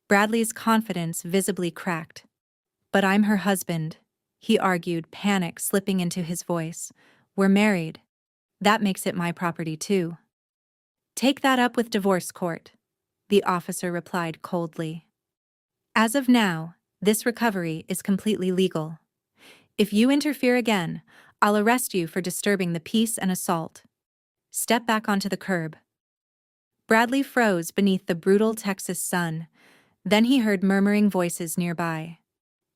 S1: Bradley's confidence visibly cracked. "But I'm her husband," he argued, panic slipping into his voice. "We're married. That makes it my property too." "Take that up with divorce court," the officer replied coldly. "As of now, this recovery is completely legal. If you interfere again, I'll arrest you for disturbing the peace and assault. Step back onto the curb." Bradley froze beneath the brutal Texas sun. Then he heard murmuring voices nearby.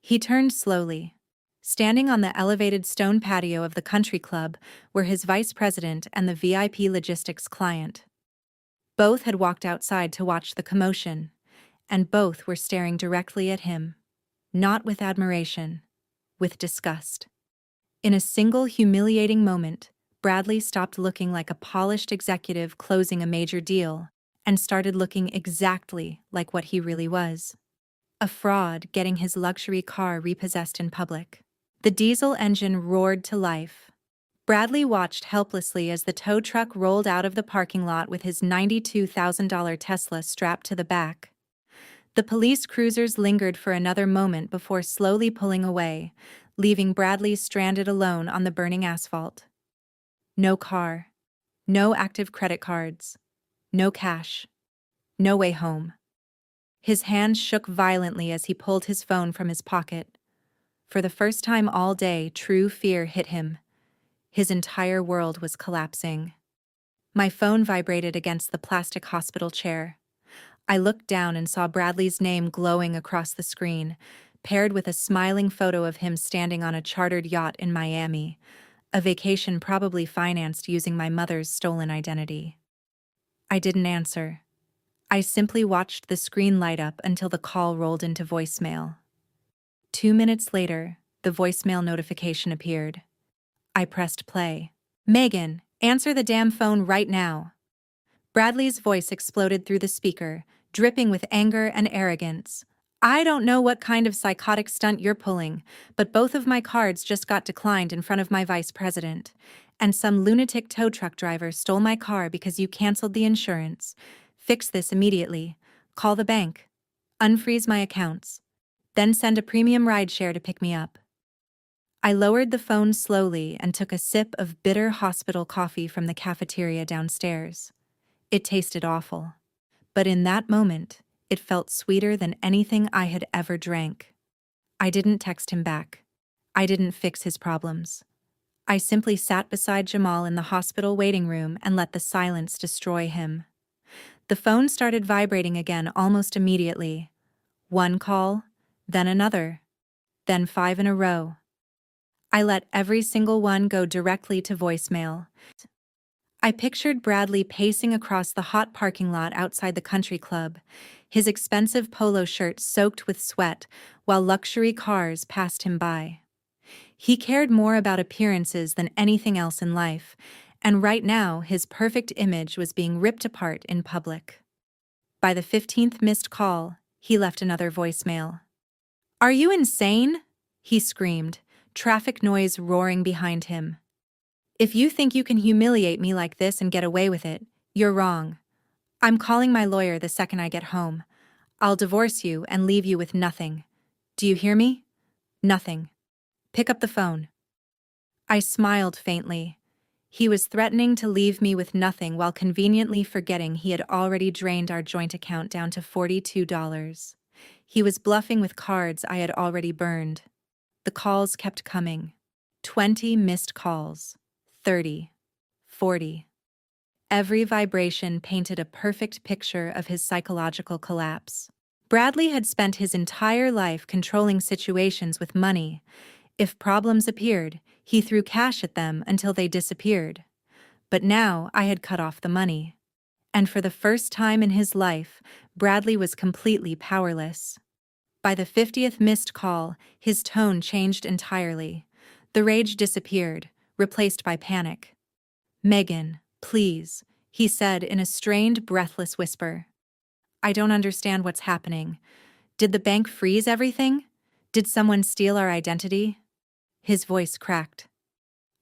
S1: He turned slowly. Standing on the elevated stone patio of the country club were his vice president and the VIP logistics client. Both had walked outside to watch the commotion, and both were staring directly at him. Not with admiration, with disgust. In a single humiliating moment, Bradley stopped looking like a polished executive closing a major deal and started looking exactly like what he really was. A fraud getting his luxury car repossessed in public. The diesel engine roared to life. Bradley watched helplessly as the tow truck rolled out of the parking lot with his $92,000 Tesla strapped to the back. The police cruisers lingered for another moment before slowly pulling away, leaving Bradley stranded alone on the burning asphalt. No car. No active credit cards. No cash. No way home. His hands shook violently as he pulled his phone from his pocket. For the first time all day, true fear hit him. His entire world was collapsing. My phone vibrated against the plastic hospital chair. I looked down and saw Bradley's name glowing across the screen, paired with a smiling photo of him standing on a chartered yacht in Miami, a vacation probably financed using my mother's stolen identity. I didn't answer. I simply watched the screen light up until the call rolled into voicemail. 2 minutes later, the voicemail notification appeared. I pressed play. "Megan, answer the damn phone right now." Bradley's voice exploded through the speaker, dripping with anger and arrogance. "I don't know what kind of psychotic stunt you're pulling, but both of my cards just got declined in front of my vice president, and some lunatic tow truck driver stole my car because you canceled the insurance. Fix this immediately. Call the bank. Unfreeze my accounts. Then send a premium rideshare to pick me up." I lowered the phone slowly and took a sip of bitter hospital coffee from the cafeteria downstairs. It tasted awful. But in that moment, it felt sweeter than anything I had ever drank. I didn't text him back. I didn't fix his problems. I simply sat beside Jamal in the hospital waiting room and let the silence destroy him. The phone started vibrating again almost immediately. One call, then another, then 5 in a row. I let every single one go directly to voicemail. I pictured Bradley pacing across the hot parking lot outside the country club, his expensive polo shirt soaked with sweat while luxury cars passed him by. He cared more about appearances than anything else in life, and right now his perfect image was being ripped apart in public. By the 15th missed call, he left another voicemail. "Are you insane?" he screamed, traffic noise roaring behind him. "If you think you can humiliate me like this and get away with it, you're wrong. I'm calling my lawyer the second I get home. I'll divorce you and leave you with nothing. Do you hear me? Nothing. Pick up the phone." I smiled faintly. He was threatening to leave me with nothing while conveniently forgetting he had already drained our joint account down to $42. He was bluffing with cards I had already burned. The calls kept coming. 20 missed calls. 30. 40. Every vibration painted a perfect picture of his psychological collapse. Bradley had spent his entire life controlling situations with money, If problems appeared, he threw cash at them until they disappeared. But now I had cut off the money. And for the first time in his life, Bradley was completely powerless. By the 50th missed call, his tone changed entirely. The rage disappeared, replaced by panic. "Megan, please," he said in a strained, breathless whisper. "I don't understand what's happening. Did the bank freeze everything? Did someone steal our identity?" His voice cracked.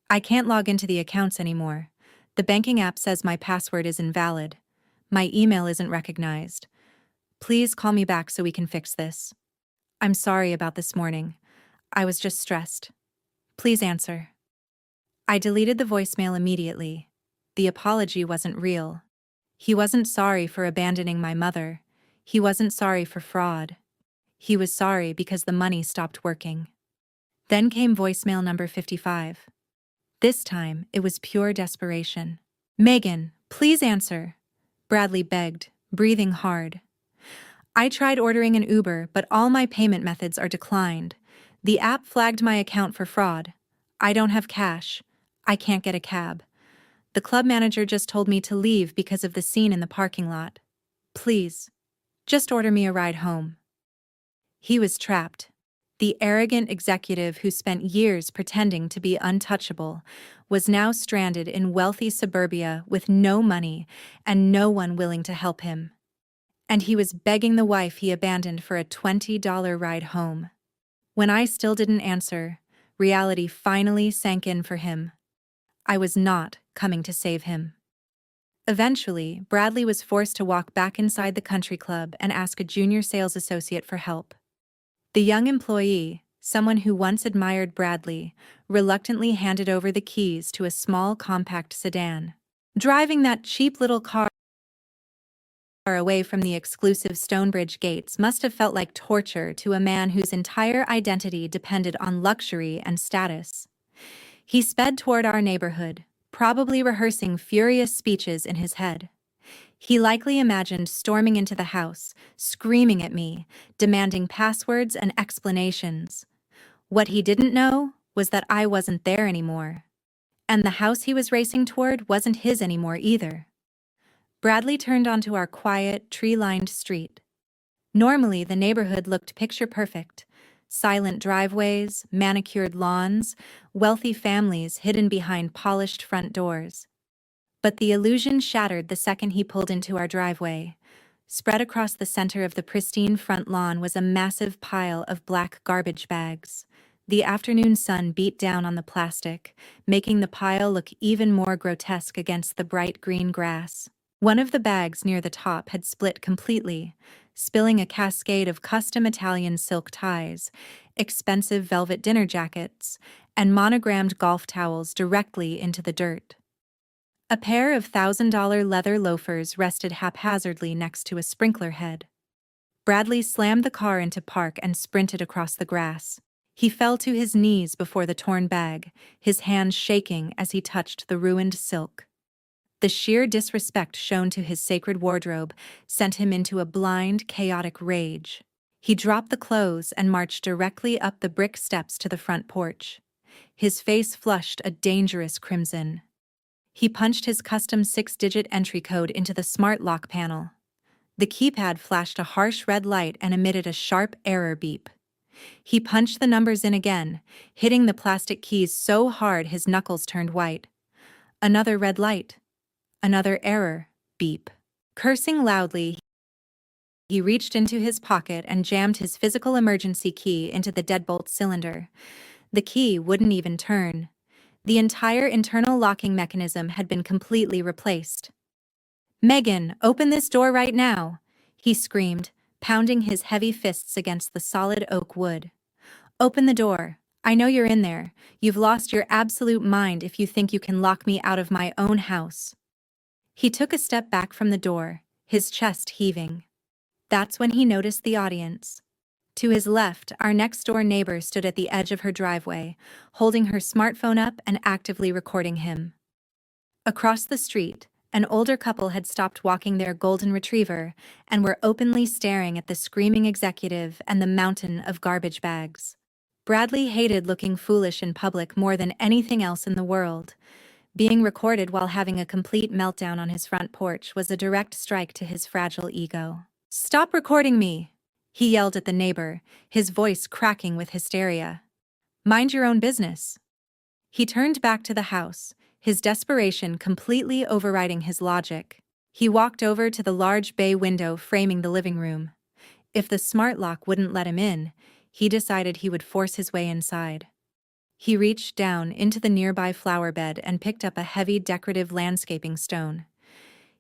S1: "I can't log into the accounts anymore. The banking app says my password is invalid. My email isn't recognized. Please call me back so we can fix this. I'm sorry about this morning. I was just stressed. Please answer." I deleted the voicemail immediately. The apology wasn't real. He wasn't sorry for abandoning my mother. He wasn't sorry for fraud. He was sorry because the money stopped working. Then came voicemail number 55. This time, it was pure desperation. "Megan, please answer," Bradley begged, breathing hard. "I tried ordering an Uber, but all my payment methods are declined. The app flagged my account for fraud. I don't have cash. I can't get a cab. The club manager just told me to leave because of the scene in the parking lot. Please, just order me a ride home." He was trapped. The arrogant executive who spent years pretending to be untouchable was now stranded in wealthy suburbia with no money and no one willing to help him. And he was begging the wife he abandoned for a $20 ride home. When I still didn't answer, reality finally sank in for him. I was not coming to save him. Eventually, Bradley was forced to walk back inside the country club and ask a junior sales associate for help. The young employee, someone who once admired Bradley, reluctantly handed over the keys to a small compact sedan. Driving that cheap little car away from the exclusive Stonebridge gates must have felt like torture to a man whose entire identity depended on luxury and status. He sped toward our neighborhood, probably rehearsing furious speeches in his head. He likely imagined storming into the house, screaming at me, demanding passwords and explanations. What he didn't know was that I wasn't there anymore. And the house he was racing toward wasn't his anymore either. Bradley turned onto our quiet, tree-lined street. Normally, the neighborhood looked picture-perfect. Silent driveways, manicured lawns, wealthy families hidden behind polished front doors. But the illusion shattered the second he pulled into our driveway. Spread across the center of the pristine front lawn was a massive pile of black garbage bags. The afternoon sun beat down on the plastic, making the pile look even more grotesque against the bright green grass. One of the bags near the top had split completely, spilling a cascade of custom Italian silk ties, expensive velvet dinner jackets, and monogrammed golf towels directly into the dirt. A pair of $1,000 leather loafers rested haphazardly next to a sprinkler head. Bradley slammed the car into park and sprinted across the grass. He fell to his knees before the torn bag, his hands shaking as he touched the ruined silk. The sheer disrespect shown to his sacred wardrobe sent him into a blind, chaotic rage. He dropped the clothes and marched directly up the brick steps to the front porch. His face flushed a dangerous crimson. He punched his custom 6-digit entry code into the smart lock panel. The keypad flashed a harsh red light and emitted a sharp error beep. He punched the numbers in again, hitting the plastic keys so hard his knuckles turned white. Another red light. Another error beep. Cursing loudly, he reached into his pocket and jammed his physical emergency key into the deadbolt cylinder. The key wouldn't even turn. The entire internal locking mechanism had been completely replaced. "Megan, open this door right now," he screamed, pounding his heavy fists against the solid oak wood. "Open the door. I know you're in there. You've lost your absolute mind if you think you can lock me out of my own house." He took a step back from the door, his chest heaving. That's when he noticed the audience. To his left, our next-door neighbor stood at the edge of her driveway, holding her smartphone up and actively recording him. Across the street, an older couple had stopped walking their golden retriever and were openly staring at the screaming executive and the mountain of garbage bags. Bradley hated looking foolish in public more than anything else in the world. Being recorded while having a complete meltdown on his front porch was a direct strike to his fragile ego. "Stop recording me!" he yelled at the neighbor, his voice cracking with hysteria. "Mind your own business." He turned back to the house, his desperation completely overriding his logic. He walked over to the large bay window framing the living room. If the smart lock wouldn't let him in, he decided he would force his way inside. He reached down into the nearby flower bed and picked up a heavy decorative landscaping stone.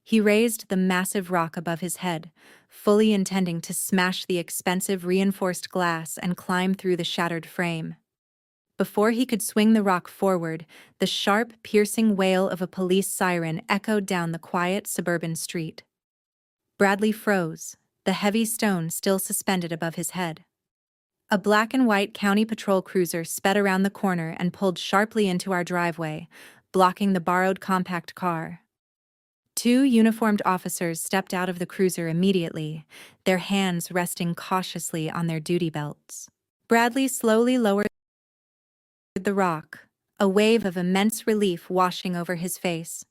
S1: He raised the massive rock above his head, fully intending to smash the expensive reinforced glass and climb through the shattered frame. Before he could swing the rock forward, the sharp, piercing wail of a police siren echoed down the quiet suburban street. Bradley froze, the heavy stone still suspended above his head. A black and white county patrol cruiser sped around the corner and pulled sharply into our driveway, blocking the borrowed compact car. Two uniformed officers stepped out of the cruiser immediately, their hands resting cautiously on their duty belts. Bradley slowly lowered the rock, a wave of immense relief washing over his face.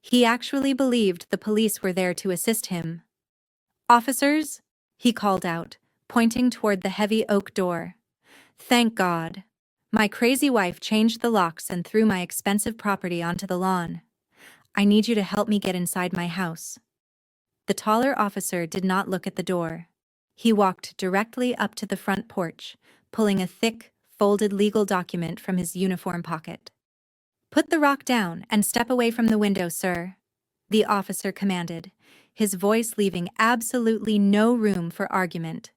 S1: He actually believed the police were there to assist him. "Officers?" he called out, pointing toward the heavy oak door. "Thank God. My crazy wife changed the locks and threw my expensive property onto the lawn. I need you to help me get inside my house." The taller officer did not look at the door. He walked directly up to the front porch, pulling a thick, folded legal document from his uniform pocket. "Put the rock down and step away from the window, sir," the officer commanded, his voice leaving absolutely no room for argument.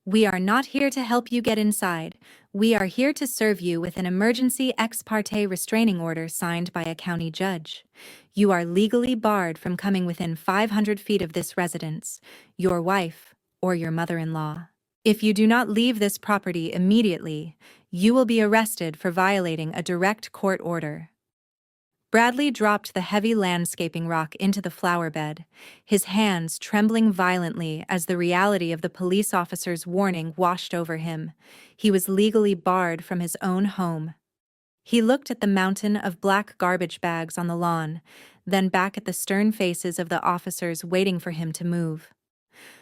S1: "We are not here to help you get inside. We are here to serve you with an emergency ex parte restraining order signed by a county judge. You are legally barred from coming within 500 feet of this residence, your wife, or your mother-in-law. If you do not leave this property immediately, you will be arrested for violating a direct court order." Bradley dropped the heavy landscaping rock into the flower bed, his hands trembling violently as the reality of the police officer's warning washed over him. He was legally barred from his own home. He looked at the mountain of black garbage bags on the lawn, then back at the stern faces of the officers waiting for him to move.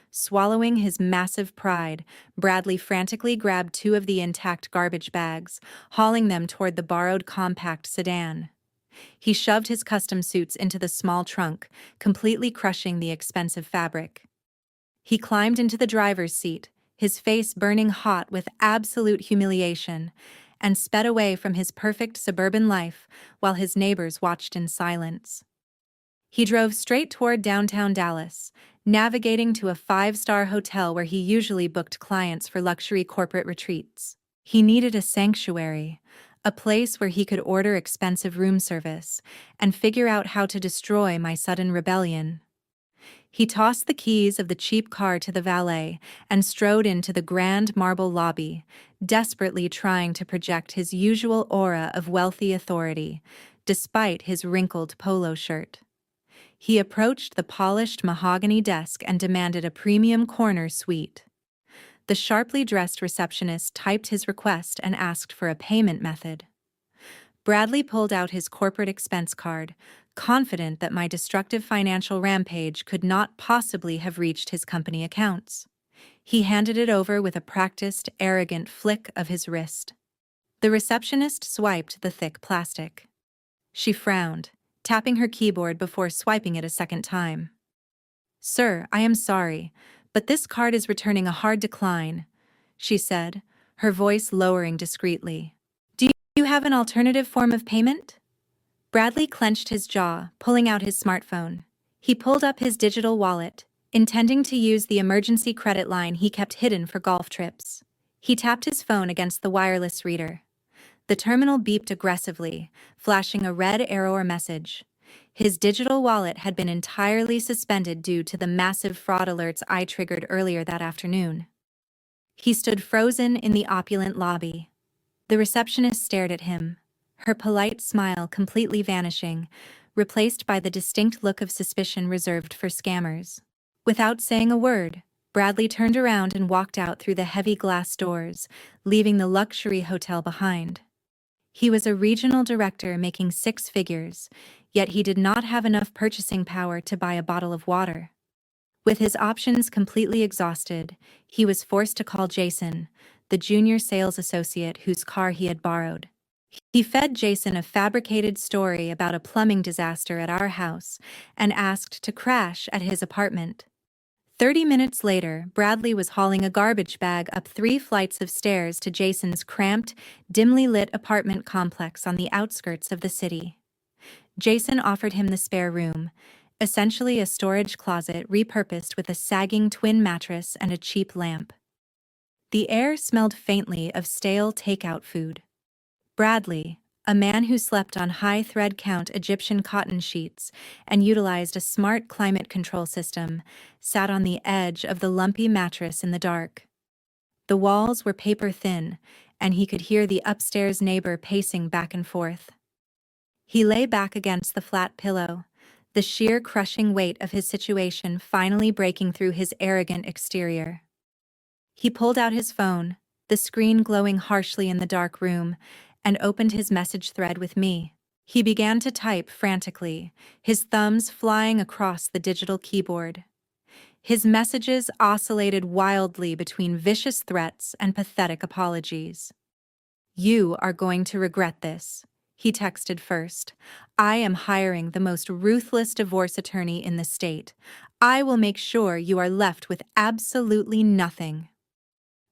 S1: Swallowing his massive pride, Bradley frantically grabbed two of the intact garbage bags, hauling them toward the borrowed compact sedan. He shoved his custom suits into the small trunk, completely crushing the expensive fabric. He climbed into the driver's seat, his face burning hot with absolute humiliation, and sped away from his perfect suburban life while his neighbors watched in silence. He drove straight toward downtown Dallas, navigating to a five-star hotel where he usually booked clients for luxury corporate retreats. He needed a sanctuary, a place where he could order expensive room service and figure out how to destroy my sudden rebellion. He tossed the keys of the cheap car to the valet and strode into the grand marble lobby, desperately trying to project his usual aura of wealthy authority, despite his wrinkled polo shirt. He approached the polished mahogany desk and demanded a premium corner suite. The sharply dressed receptionist typed his request and asked for a payment method. Bradley pulled out his corporate expense card, confident that my destructive financial rampage could not possibly have reached his company accounts. He handed it over with a practiced, arrogant flick of his wrist. The receptionist swiped the thick plastic. She frowned, tapping her keyboard before swiping it a second time. "Sir, I am sorry, but this card is returning a hard decline," she said, her voice lowering discreetly. "Do you have an alternative form of payment?" Bradley clenched his jaw, pulling out his smartphone. He pulled up his digital wallet, intending to use the emergency credit line he kept hidden for golf trips. He tapped his phone against the wireless reader. The terminal beeped aggressively, flashing a red error message. His digital wallet had been entirely suspended due to the massive fraud alerts I triggered earlier that afternoon. He stood frozen in the opulent lobby. The receptionist stared at him, her polite smile completely vanishing, replaced by the distinct look of suspicion reserved for scammers. Without saying a word, Bradley turned around and walked out through the heavy glass doors, leaving the luxury hotel behind. He was a regional director making six figures, yet he did not have enough purchasing power to buy a bottle of water. With his options completely exhausted, he was forced to call Jason, the junior sales associate whose car he had borrowed. He fed Jason a fabricated story about a plumbing disaster at our house and asked to crash at his apartment. 30 minutes later, Bradley was hauling a garbage bag up 3 flights of stairs to Jason's cramped, dimly lit apartment complex on the outskirts of the city. Jason offered him the spare room, essentially a storage closet repurposed with a sagging twin mattress and a cheap lamp. The air smelled faintly of stale takeout food. Bradley, a man who slept on high thread count Egyptian cotton sheets and utilized a smart climate control system, sat on the edge of the lumpy mattress in the dark. The walls were paper thin, and he could hear the upstairs neighbor pacing back and forth. He lay back against the flat pillow, the sheer crushing weight of his situation finally breaking through his arrogant exterior. He pulled out his phone, the screen glowing harshly in the dark room, and opened his message thread with me. He began to type frantically, his thumbs flying across the digital keyboard. His messages oscillated wildly between vicious threats and pathetic apologies. "You are going to regret this," he texted first. "I am hiring the most ruthless divorce attorney in the state. I will make sure you are left with absolutely nothing."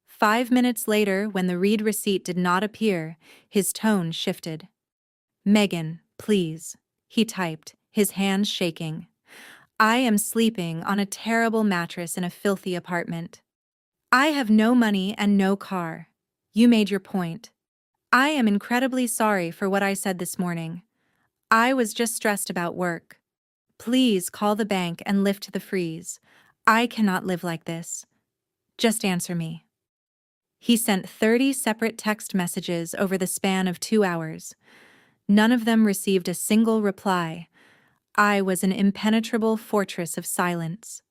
S1: 5 minutes later, when the read receipt did not appear, his tone shifted. "Megan, please," he typed, his hands shaking. "I am sleeping on a terrible mattress in a filthy apartment. I have no money and no car. You made your point. I am incredibly sorry for what I said this morning. I was just stressed about work. Please call the bank and lift the freeze. I cannot live like this. Just answer me." He sent 30 separate text messages over the span of 2 hours. None of them received a single reply. I was an impenetrable fortress of silence.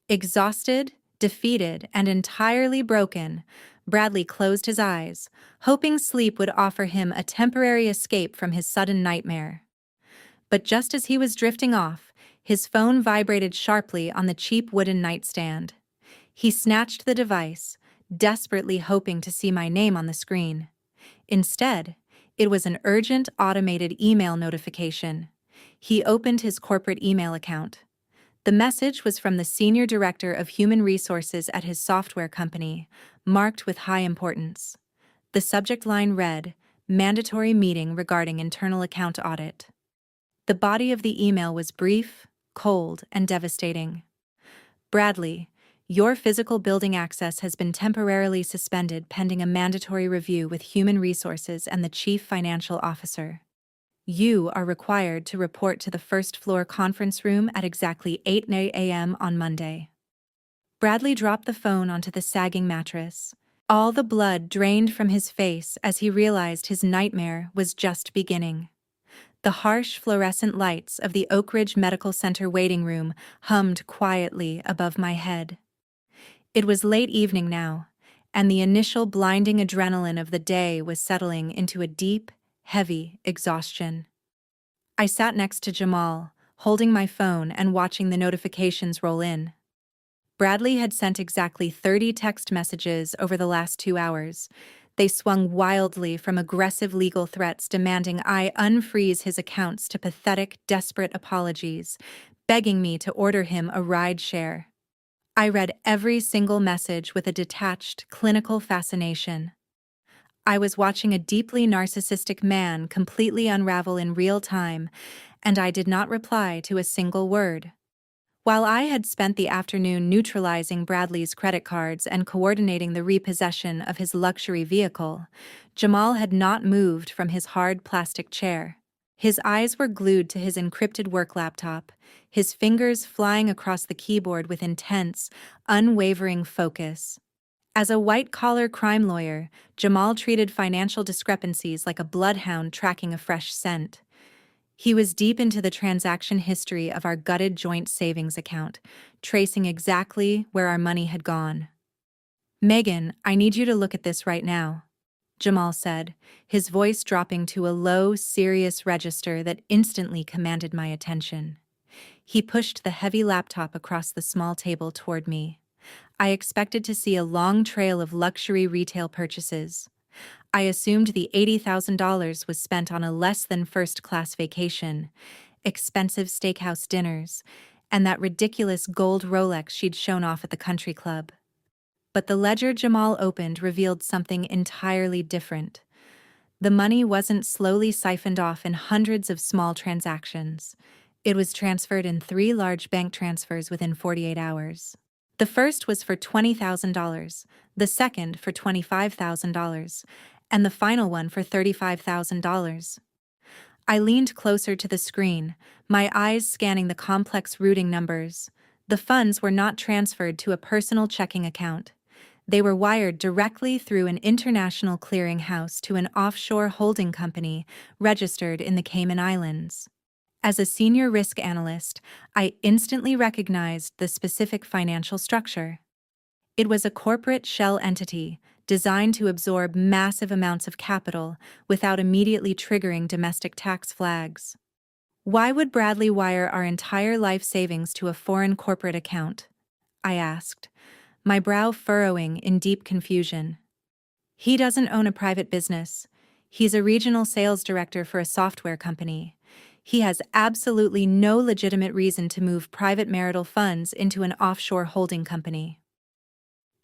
S1: Exhausted, defeated, and entirely broken, Bradley closed his eyes, hoping sleep would offer him a temporary escape from his sudden nightmare. But just as he was drifting off, his phone vibrated sharply on the cheap wooden nightstand. He snatched the device, desperately hoping to see my name on the screen. Instead, it was an urgent automated email notification. He opened his corporate email account. The message was from the senior director of human resources at his software company, marked with high importance. The subject line read, "Mandatory meeting regarding internal account audit." The body of the email was brief, cold, and devastating. "Bradley, your physical building access has been temporarily suspended pending a mandatory review with Human Resources and the Chief Financial Officer. You are required to report to the first-floor conference room at exactly 8 a.m. on Monday." Bradley dropped the phone onto the sagging mattress. All the blood drained from his face as he realized his nightmare was just beginning. The harsh fluorescent lights of the Oak Ridge Medical Center waiting room hummed quietly above my head. It was late evening now, and the initial blinding adrenaline of the day was settling into a deep, heavy exhaustion. I sat next to Jamal, holding my phone and watching the notifications roll in. Bradley had sent exactly 30 text messages over the last 2 hours. They swung wildly from aggressive legal threats demanding I unfreeze his accounts to pathetic, desperate apologies, begging me to order him a ride share. I read every single message with a detached, clinical fascination. I was watching a deeply narcissistic man completely unravel in real time, and I did not reply to a single word. While I had spent the afternoon neutralizing Bradley's credit cards and coordinating the repossession of his luxury vehicle, Jamal had not moved from his hard plastic chair. His eyes were glued to his encrypted work laptop, his fingers flying across the keyboard with intense, unwavering focus. As a white-collar crime lawyer, Jamal treated financial discrepancies like a bloodhound tracking a fresh scent. He was deep into the transaction history of our gutted joint savings account, tracing exactly where our money had gone. "Megan, I need you to look at this right now," Jamal said, his voice dropping to a low, serious register that instantly commanded my attention. He pushed the heavy laptop across the small table toward me. I expected to see a long trail of luxury retail purchases. I assumed the $80,000 was spent on a less than first-class vacation, expensive steakhouse dinners, and that ridiculous gold Rolex she'd shown off at the country club. But the ledger Jamal opened revealed something entirely different. The money wasn't slowly siphoned off in hundreds of small transactions. It was transferred in 3 large bank transfers within 48 hours. The first was for $20,000, the second for $25,000, and the final one for $35,000. I leaned closer to the screen, my eyes scanning the complex routing numbers. The funds were not transferred to a personal checking account. They were wired directly through an international clearinghouse to an offshore holding company registered in the Cayman Islands. As a senior risk analyst, I instantly recognized the specific financial structure. It was a corporate shell entity designed to absorb massive amounts of capital without immediately triggering domestic tax flags. Why would Bradley wire our entire life savings to a foreign corporate account? I asked, my brow furrowing in deep confusion. He doesn't own a private business. He's a regional sales director for a software company. He has absolutely no legitimate reason to move private marital funds into an offshore holding company.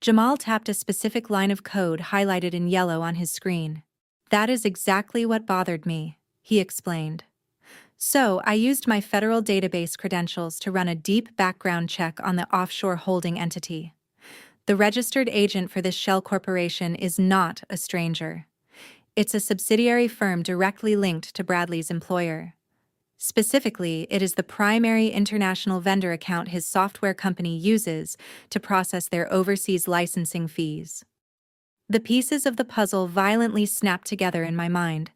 S1: Jamal tapped a specific line of code highlighted in yellow on his screen. That is exactly what bothered me, he explained. So I used my federal database credentials to run a deep background check on the offshore holding entity. The registered agent for this shell corporation is not a stranger. It's a subsidiary firm directly linked to Bradley's employer. Specifically, it is the primary international vendor account his software company uses to process their overseas licensing fees. The pieces of the puzzle violently snapped together in my mind.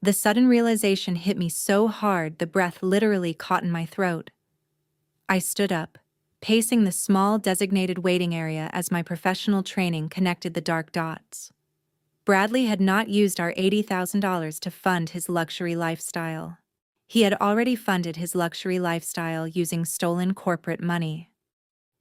S1: The sudden realization hit me so hard the breath literally caught in my throat. I stood up, pacing the small designated waiting area as my professional training connected the dark dots. Bradley had not used our $80,000 to fund his luxury lifestyle. He had already funded his luxury lifestyle using stolen corporate money.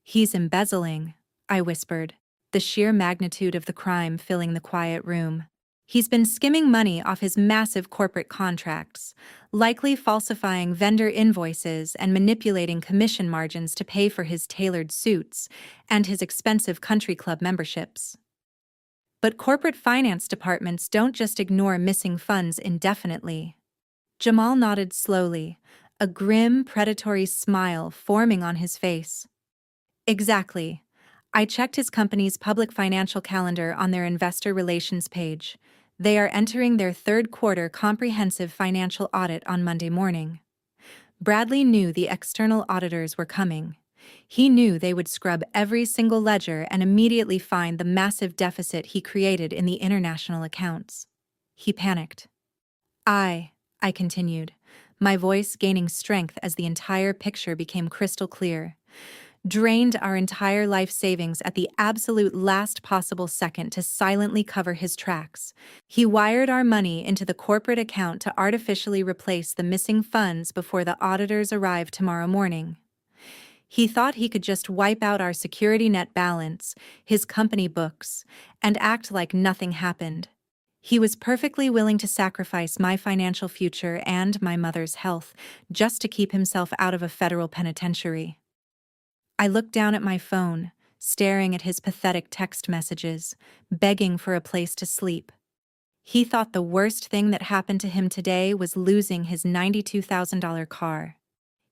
S1: He's embezzling, I whispered, the sheer magnitude of the crime filling the quiet room. He's been skimming money off his massive corporate contracts, likely falsifying vendor invoices and manipulating commission margins to pay for his tailored suits and his expensive country club memberships. But corporate finance departments don't just ignore missing funds indefinitely. Jamal nodded slowly, a grim, predatory smile forming on his face. Exactly. I checked his company's public financial calendar on their investor relations page. They are entering their third quarter comprehensive financial audit on Monday morning. Bradley knew the external auditors were coming. He knew they would scrub every single ledger and immediately find the massive deficit he created in the international accounts. He panicked. I continued, my voice gaining strength as the entire picture became crystal clear, drained our entire life savings at the absolute last possible second to silently cover his tracks. He wired our money into the corporate account to artificially replace the missing funds before the auditors arrive tomorrow morning. He thought he could just wipe out our security net balance, his company books, and act like nothing happened. He was perfectly willing to sacrifice my financial future and my mother's health just to keep himself out of a federal penitentiary. I looked down at my phone, staring at his pathetic text messages, begging for a place to sleep. He thought the worst thing that happened to him today was losing his $92,000 car.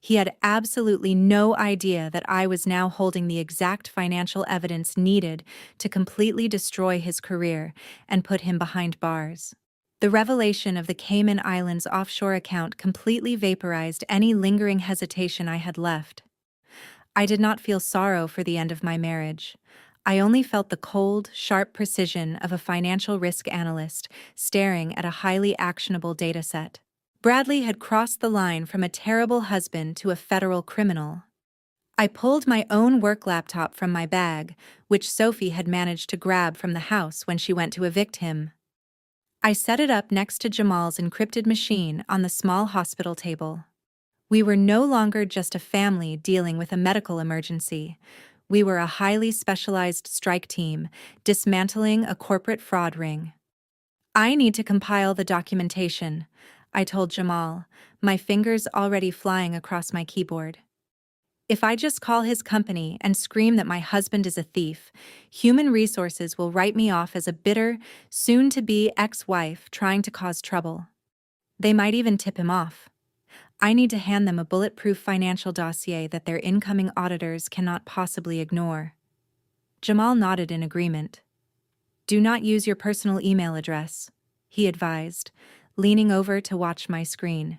S1: He had absolutely no idea that I was now holding the exact financial evidence needed to completely destroy his career and put him behind bars. The revelation of the Cayman Islands offshore account completely vaporized any lingering hesitation I had left. I did not feel sorrow for the end of my marriage. I only felt the cold, sharp precision of a financial risk analyst staring at a highly actionable data set. Bradley had crossed the line from a terrible husband to a federal criminal. I pulled my own work laptop from my bag, which Sophie had managed to grab from the house when she went to evict him. I set it up next to Jamal's encrypted machine on the small hospital table. We were no longer just a family dealing with a medical emergency. We were a highly specialized strike team, dismantling a corporate fraud ring. I need to compile the documentation, I told Jamal, my fingers already flying across my keyboard. If I just call his company and scream that my husband is a thief, human resources will write me off as a bitter, soon-to-be ex-wife trying to cause trouble. They might even tip him off. I need to hand them a bulletproof financial dossier that their incoming auditors cannot possibly ignore. Jamal nodded in agreement. Do not use your personal email address, he advised, leaning over to watch my screen.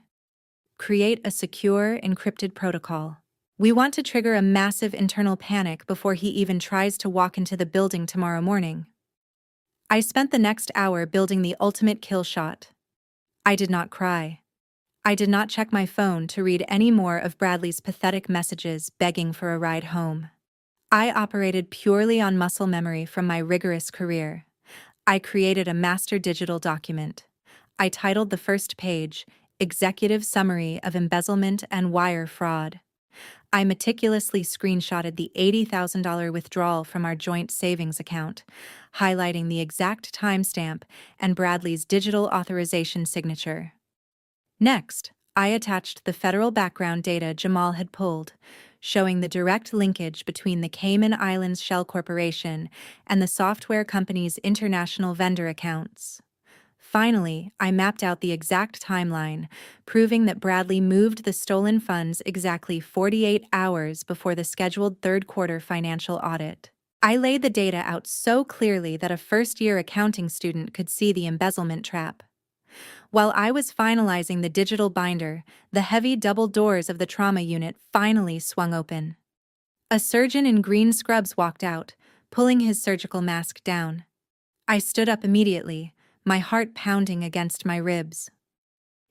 S1: Create a secure, encrypted protocol. We want to trigger a massive internal panic before he even tries to walk into the building tomorrow morning. I spent the next hour building the ultimate kill shot. I did not cry. I did not check my phone to read any more of Bradley's pathetic messages begging for a ride home. I operated purely on muscle memory from my rigorous career. I created a master digital document. I titled the first page, Executive Summary of Embezzlement and Wire Fraud. I meticulously screenshotted the $80,000 withdrawal from our joint savings account, highlighting the exact timestamp and Bradley's digital authorization signature. Next, I attached the federal background data Jamal had pulled, showing the direct linkage between the Cayman Islands Shell Corporation and the software company's international vendor accounts. Finally, I mapped out the exact timeline, proving that Bradley moved the stolen funds exactly 48 hours before the scheduled third-quarter financial audit. I laid the data out so clearly that a first-year accounting student could see the embezzlement trap. While I was finalizing the digital binder, the heavy double doors of the trauma unit finally swung open. A surgeon in green scrubs walked out, pulling his surgical mask down. I stood up immediately, my heart pounding against my ribs.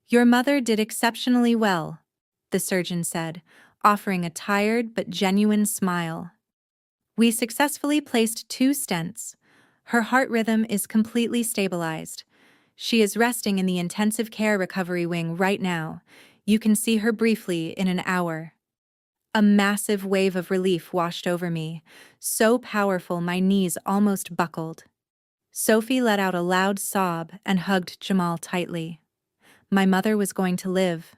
S1: Your mother did exceptionally well, the surgeon said, offering a tired but genuine smile. We successfully placed 2 stents. Her heart rhythm is completely stabilized. She is resting in the intensive care recovery wing right now. You can see her briefly in an hour. A massive wave of relief washed over me, so powerful my knees almost buckled. Sophie let out a loud sob and hugged Jamal tightly. My mother was going to live.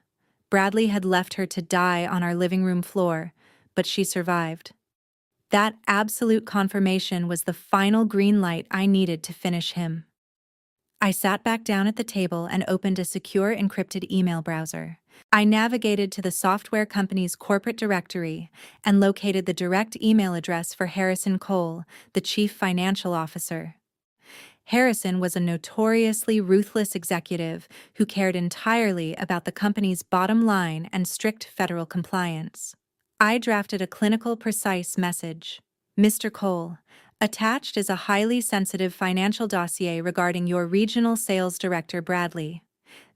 S1: Bradley had left her to die on our living room floor, but she survived. That absolute confirmation was the final green light I needed to finish him. I sat back down at the table and opened a secure encrypted email browser. I navigated to the software company's corporate directory and located the direct email address for Harrison Cole, the chief financial officer. Harrison was a notoriously ruthless executive who cared entirely about the company's bottom line and strict federal compliance. I drafted a clinical, precise message. Mr. Cole, attached is a highly sensitive financial dossier regarding your regional sales director, Bradley.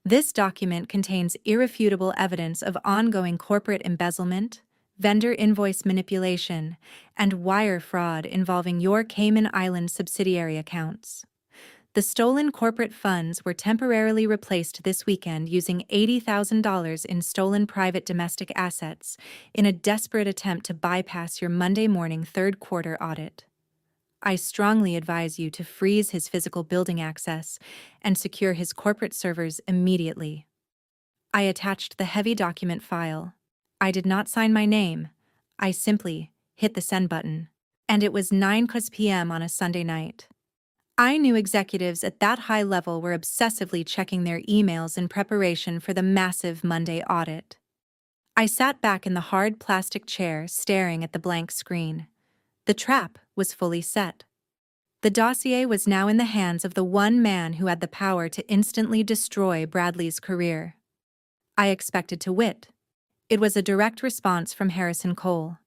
S1: This document contains irrefutable evidence of ongoing corporate embezzlement, vendor invoice manipulation, and wire fraud involving your Cayman Islands subsidiary accounts. The stolen corporate funds were temporarily replaced this weekend using $80,000 in stolen private domestic assets in a desperate attempt to bypass your Monday morning third-quarter audit. I strongly advise you to freeze his physical building access and secure his corporate servers immediately. I attached the heavy document file. I did not sign my name. I simply hit the send button. And it was 9 p.m. on a Sunday night. I knew executives at that high level were obsessively checking their emails in preparation for the massive Monday audit. I sat back in the hard plastic chair staring at the blank screen. The trap was fully set. The dossier was now in the hands of the one man who had the power to instantly destroy Bradley's career. I expected to wit. It was a direct response from Harrison Cole.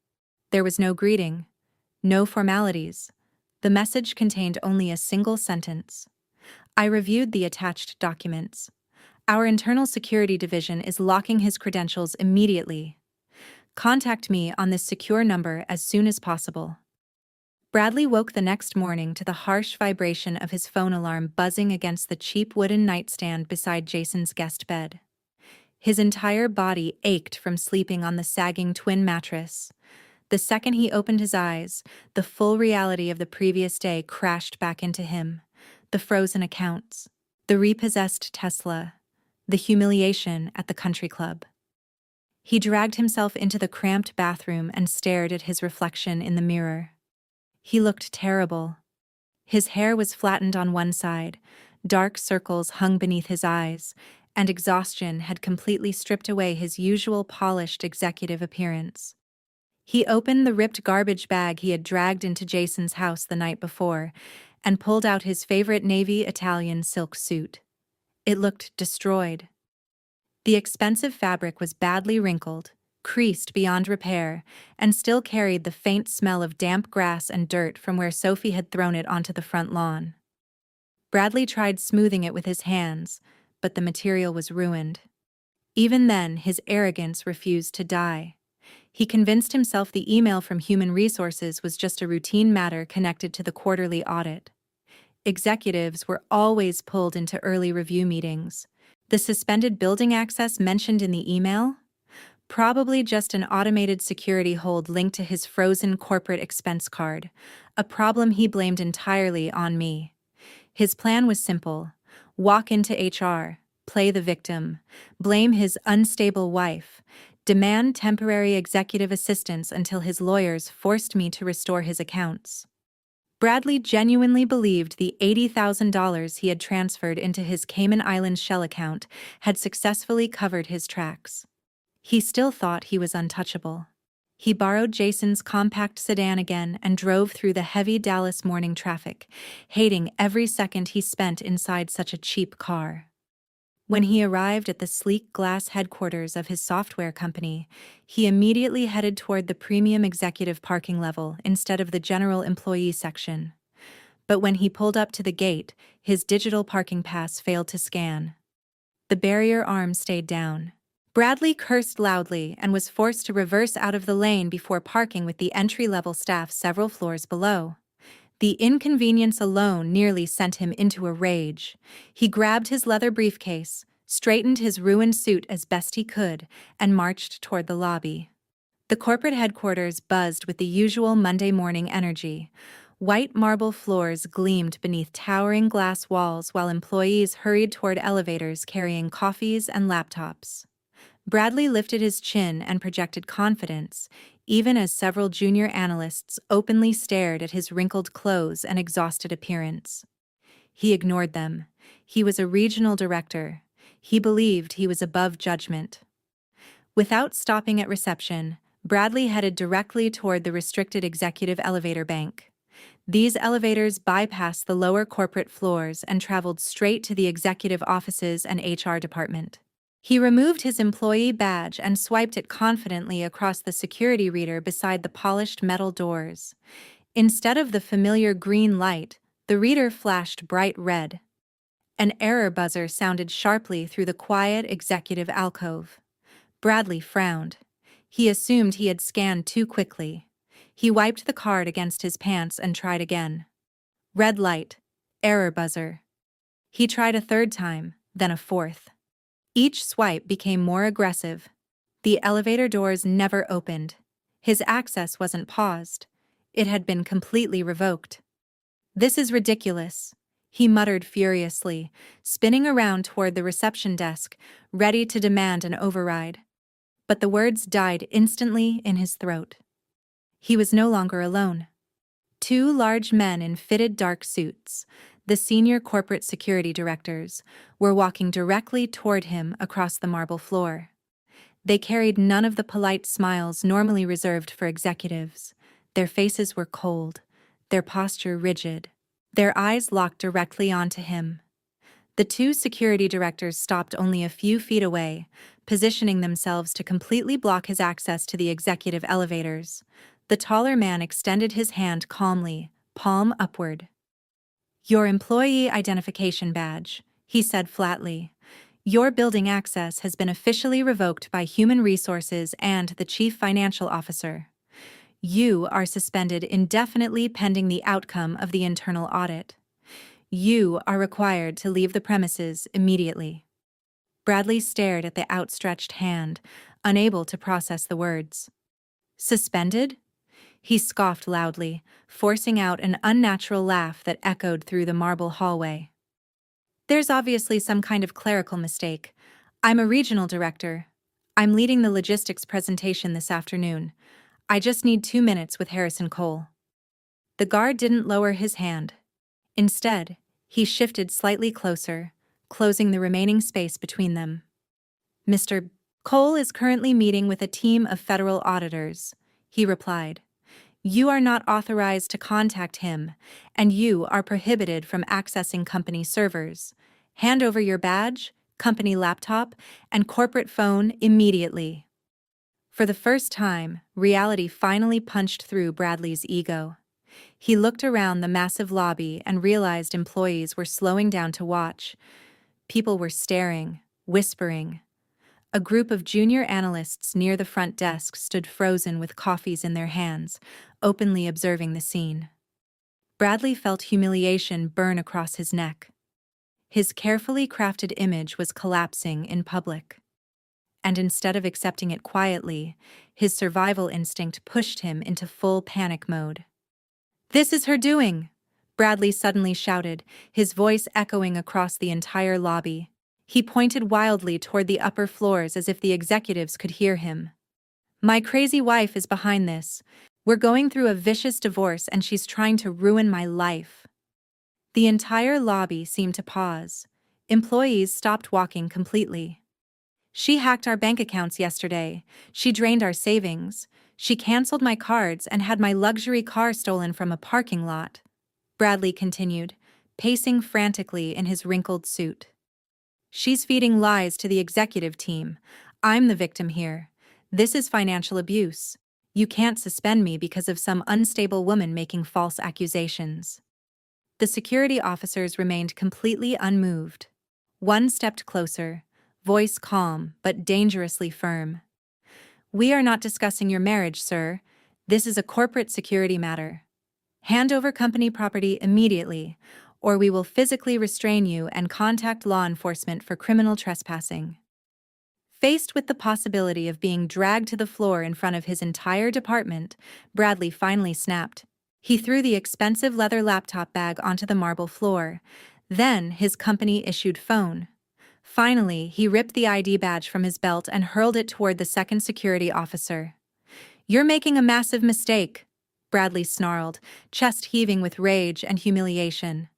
S1: There was no greeting, no formalities. The message contained only a single sentence. I reviewed the attached documents. Our internal security division is locking his credentials immediately. Contact me on this secure number as soon as possible. Bradley woke the next morning to the harsh vibration of his phone alarm buzzing against the cheap wooden nightstand beside Jason's guest bed. His entire body ached from sleeping on the sagging twin mattress. The second he opened his eyes, the full reality of the previous day crashed back into him. The frozen accounts, the repossessed Tesla, the humiliation at the country club. He dragged himself into the cramped bathroom and stared at his reflection in the mirror. He looked terrible. His hair was flattened on one side, dark circles hung beneath his eyes, and exhaustion had completely stripped away his usual polished executive appearance. He opened the ripped garbage bag he had dragged into Jason's house the night before and pulled out his favorite navy Italian silk suit. It looked destroyed. The expensive fabric was badly wrinkled, creased beyond repair, and still carried the faint smell of damp grass and dirt from where Sophie had thrown it onto the front lawn. Bradley tried smoothing it with his hands, but the material was ruined. Even then, his arrogance refused to die. He convinced himself the email from Human Resources was just a routine matter connected to the quarterly audit. Executives were always pulled into early review meetings. The suspended building access mentioned in the email? Probably just an automated security hold linked to his frozen corporate expense card, a problem he blamed entirely on me. His plan was simple: walk into HR, play the victim, blame his unstable wife, demand temporary executive assistance until his lawyers forced me to restore his accounts. Bradley genuinely believed the $80,000 he had transferred into his Cayman Islands shell account had successfully covered his tracks. He still thought he was untouchable. He borrowed Jason's compact sedan again and drove through the heavy Dallas morning traffic, hating every second he spent inside such a cheap car. When he arrived at the sleek glass headquarters of his software company, he immediately headed toward the premium executive parking level instead of the general employee section. But when he pulled up to the gate, his digital parking pass failed to scan. The barrier arm stayed down. Bradley cursed loudly and was forced to reverse out of the lane before parking with the entry-level staff several floors below. The inconvenience alone nearly sent him into a rage. He grabbed his leather briefcase, straightened his ruined suit as best he could, and marched toward the lobby. The corporate headquarters buzzed with the usual Monday morning energy. White marble floors gleamed beneath towering glass walls while employees hurried toward elevators carrying coffees and laptops. Bradley lifted his chin and projected confidence, even as several junior analysts openly stared at his wrinkled clothes and exhausted appearance. He ignored them. He was a regional director. He believed he was above judgment. Without stopping at reception, Bradley headed directly toward the restricted executive elevator bank. These elevators bypassed the lower corporate floors and traveled straight to the executive offices and HR department. He removed his employee badge and swiped it confidently across the security reader beside the polished metal doors. Instead of the familiar green light, the reader flashed bright red. An error buzzer sounded sharply through the quiet executive alcove. Bradley frowned. He assumed he had scanned too quickly. He wiped the card against his pants and tried again. Red light. Error buzzer. He tried a third time, then a fourth. Each swipe became more aggressive. The elevator doors never opened. His access wasn't paused. It had been completely revoked. "This is ridiculous," he muttered furiously, spinning around toward the reception desk, ready to demand an override. But the words died instantly in his throat. He was no longer alone. Two large men in fitted dark suits, the senior corporate security directors, were walking directly toward him across the marble floor. They carried none of the polite smiles normally reserved for executives. Their faces were cold, their posture rigid, their eyes locked directly onto him. The two security directors stopped only a few feet away, positioning themselves to completely block his access to the executive elevators. The taller man extended his hand calmly, palm upward. "Your employee identification badge," he said flatly. Your building access has been officially revoked by Human Resources and the Chief Financial Officer. You are suspended indefinitely pending the outcome of the internal audit. You are required to leave the premises immediately. Bradley stared at the outstretched hand, unable to process the words. Suspended? He scoffed loudly, forcing out an unnatural laugh that echoed through the marble hallway. There's obviously some kind of clerical mistake. I'm a regional director. I'm leading the logistics presentation this afternoon. I just need 2 minutes with Harrison Cole. The guard didn't lower his hand. Instead, he shifted slightly closer, closing the remaining space between them. Mr. Cole is currently meeting with a team of federal auditors, he replied. You are not authorized to contact him, and you are prohibited from accessing company servers. Hand over your badge, company laptop, and corporate phone immediately. For the first time, reality finally punched through Bradley's ego. He looked around the massive lobby and realized employees were slowing down to watch. People were staring, whispering. A group of junior analysts near the front desk stood frozen with coffees in their hands, openly observing the scene. Bradley felt humiliation burn across his neck. His carefully crafted image was collapsing in public. And instead of accepting it quietly, his survival instinct pushed him into full panic mode. "This is her doing!" Bradley suddenly shouted, his voice echoing across the entire lobby. He pointed wildly toward the upper floors as if the executives could hear him. "My crazy wife is behind this. We're going through a vicious divorce and she's trying to ruin my life." The entire lobby seemed to pause. Employees stopped walking completely. "She hacked our bank accounts yesterday. She drained our savings. She canceled my cards and had my luxury car stolen from a parking lot," Bradley continued, pacing frantically in his wrinkled suit. "She's feeding lies to the executive team. I'm the victim here. This is financial abuse. You can't suspend me because of some unstable woman making false accusations." The security officers remained completely unmoved. One stepped closer, voice calm but dangerously firm. "We are not discussing your marriage, sir. This is a corporate security matter. Hand over company property immediately, or we will physically restrain you and contact law enforcement for criminal trespassing." Faced with the possibility of being dragged to the floor in front of his entire department, Bradley finally snapped. He threw the expensive leather laptop bag onto the marble floor, then his company-issued phone. Finally, he ripped the ID badge from his belt and hurled it toward the second security officer. "You're making a massive mistake," Bradley snarled, chest heaving with rage and humiliation.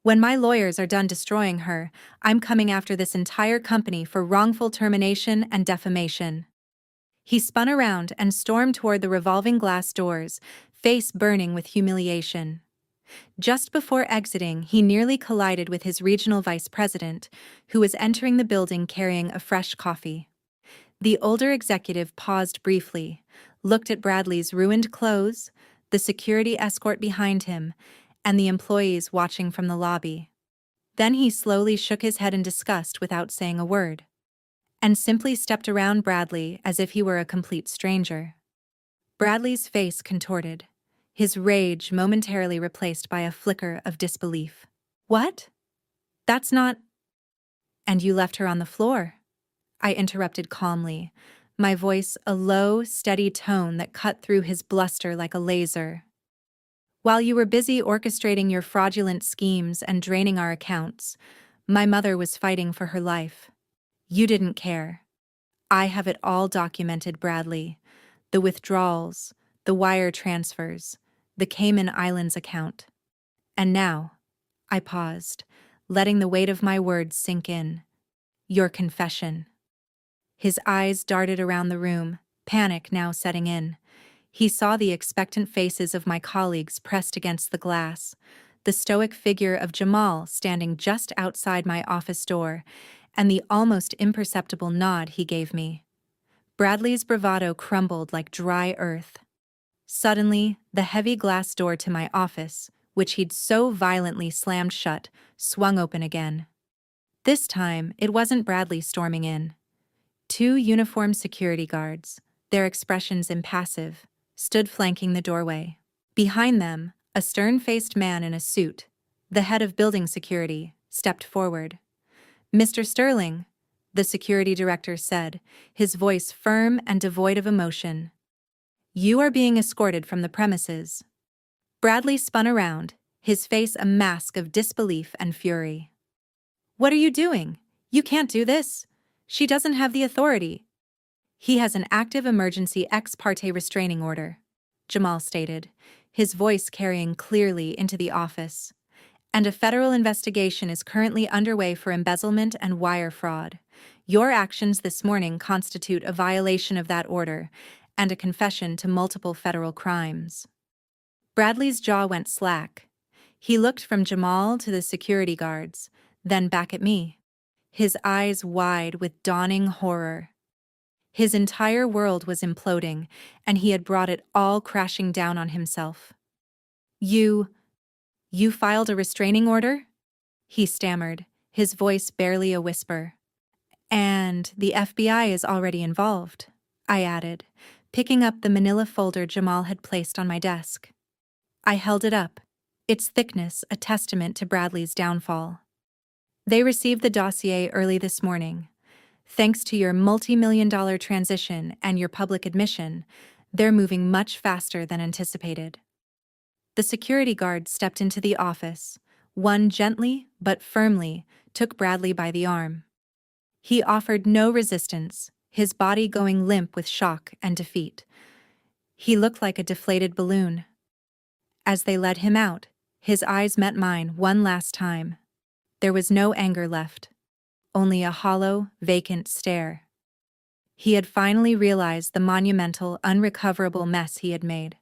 S1: "When my lawyers are done destroying her, I'm coming after this entire company for wrongful termination and defamation." He spun around and stormed toward the revolving glass doors, face burning with humiliation. Just before exiting, he nearly collided with his regional vice president, who was entering the building carrying a fresh coffee. The older executive paused briefly, looked at Bradley's ruined clothes, the security escort behind him, and the employees watching from the lobby. Then he slowly shook his head in disgust without saying a word, and simply stepped around Bradley as if he were a complete stranger. Bradley's face contorted, his rage momentarily replaced by a flicker of disbelief. "What? That's not—" "And you left her on the floor," I interrupted calmly, my voice a low, steady tone that cut through his bluster like a laser. "While you were busy orchestrating your fraudulent schemes and draining our accounts, my mother was fighting for her life. You didn't care. I have it all documented, Bradley. The withdrawals, the wire transfers, the Cayman Islands account. And now," I paused, letting the weight of my words sink in, "your confession." His eyes darted around the room, panic now setting in. He saw the expectant faces of my colleagues pressed against the glass, the stoic figure of Jamal standing just outside my office door, and the almost imperceptible nod he gave me. Bradley's bravado crumbled like dry earth. Suddenly, the heavy glass door to my office, which he'd so violently slammed shut, swung open again. This time, it wasn't Bradley storming in. Two uniformed security guards, their expressions impassive, stood flanking the doorway. Behind them, a stern-faced man in a suit, the head of building security, stepped forward. "Mr. Sterling," the security director said, his voice firm and devoid of emotion. "You are being escorted from the premises." Bradley spun around, his face a mask of disbelief and fury. "What are you doing? You can't do this. She doesn't have the authority." "He has an active emergency ex parte restraining order," Jamal stated, his voice carrying clearly into the office. "And a federal investigation is currently underway for embezzlement and wire fraud. Your actions this morning constitute a violation of that order and a confession to multiple federal crimes." Bradley's jaw went slack. He looked from Jamal to the security guards, then back at me, his eyes wide with dawning horror. His entire world was imploding, and he had brought it all crashing down on himself. You filed a restraining order?" he stammered, his voice barely a whisper. "And the FBI is already involved," I added, picking up the manila folder Jamal had placed on my desk. I held it up, its thickness a testament to Bradley's downfall. "They received the dossier early this morning. Thanks to your multi-million-dollar transition and your public admission, they're moving much faster than anticipated." The security guard stepped into the office. One gently, but firmly, took Bradley by the arm. He offered no resistance, his body going limp with shock and defeat. He looked like a deflated balloon. As they led him out, his eyes met mine one last time. There was no anger left, only a hollow, vacant stare. He had finally realized the monumental, unrecoverable mess he had made.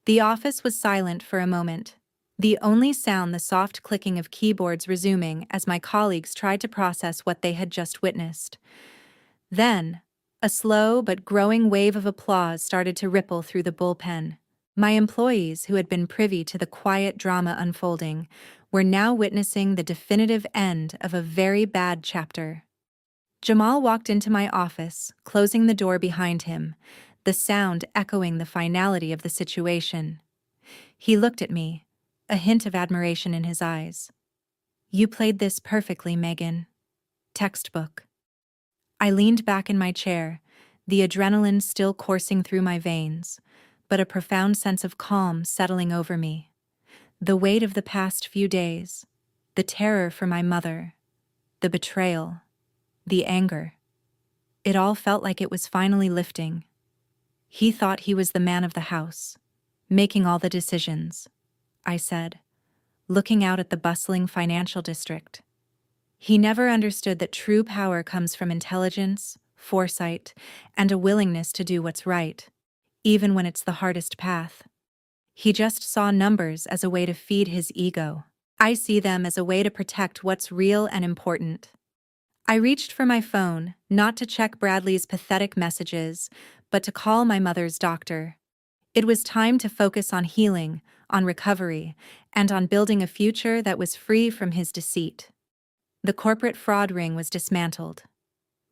S1: The office was silent for a moment, the only sound the soft clicking of keyboards resuming as my colleagues tried to process what they had just witnessed. Then, a slow but growing wave of applause started to ripple through the bullpen. My employees, who had been privy to the quiet drama unfolding, were now witnessing the definitive end of a very bad chapter. Jamal walked into my office, closing the door behind him, the sound echoing the finality of the situation. He looked at me, a hint of admiration in his eyes. "You played this perfectly, Megan. Textbook." I leaned back in my chair, the adrenaline still coursing through my veins, but a profound sense of calm settling over me. The weight of the past few days, the terror for my mother, the betrayal, the anger. It all felt like it was finally lifting. "He thought he was the man of the house, making all the decisions," I said, looking out at the bustling financial district. "He never understood that true power comes from intelligence, foresight, and a willingness to do what's right, even when it's the hardest path. He just saw numbers as a way to feed his ego. I see them as a way to protect what's real and important." I reached for my phone, not to check Bradley's pathetic messages, but to call my mother's doctor. It was time to focus on healing, on recovery, and on building a future that was free from his deceit. The corporate fraud ring was dismantled.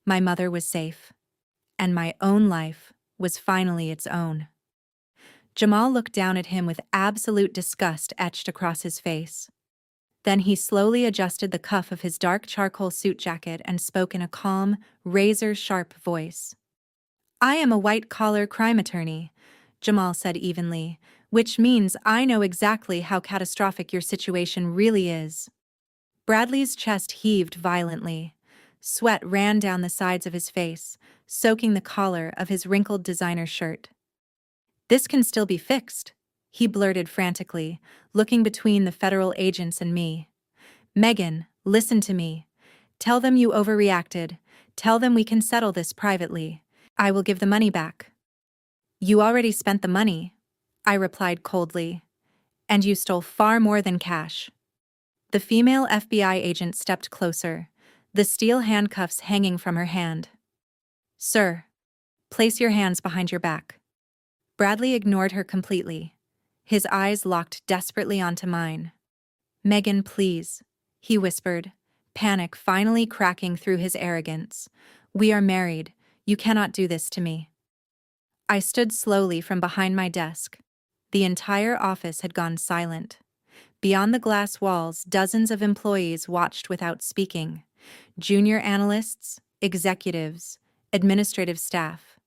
S1: My mother was safe. And my own life was finally its own. Jamal looked down at him with absolute disgust etched across his face. Then he slowly adjusted the cuff of his dark charcoal suit jacket and spoke in a calm, razor-sharp voice. "I am a white-collar crime attorney," Jamal said evenly, "which means I know exactly how catastrophic your situation really is." Bradley's chest heaved violently. Sweat ran down the sides of his face, soaking the collar of his wrinkled designer shirt. "This can still be fixed," he blurted frantically, looking between the federal agents and me. "Megan, listen to me. Tell them you overreacted. Tell them we can settle this privately. I will give the money back." "You already spent the money," I replied coldly. "And you stole far more than cash." The female FBI agent stepped closer, the steel handcuffs hanging from her hand. "Sir, place your hands behind your back." Bradley ignored her completely, his eyes locked desperately onto mine. "Megan, please," he whispered, panic finally cracking through his arrogance. "We are married. You cannot do this to me." I stood slowly from behind my desk. The entire office had gone silent. Beyond the glass walls, dozens of employees watched without speaking. Junior analysts, executives, administrative staff.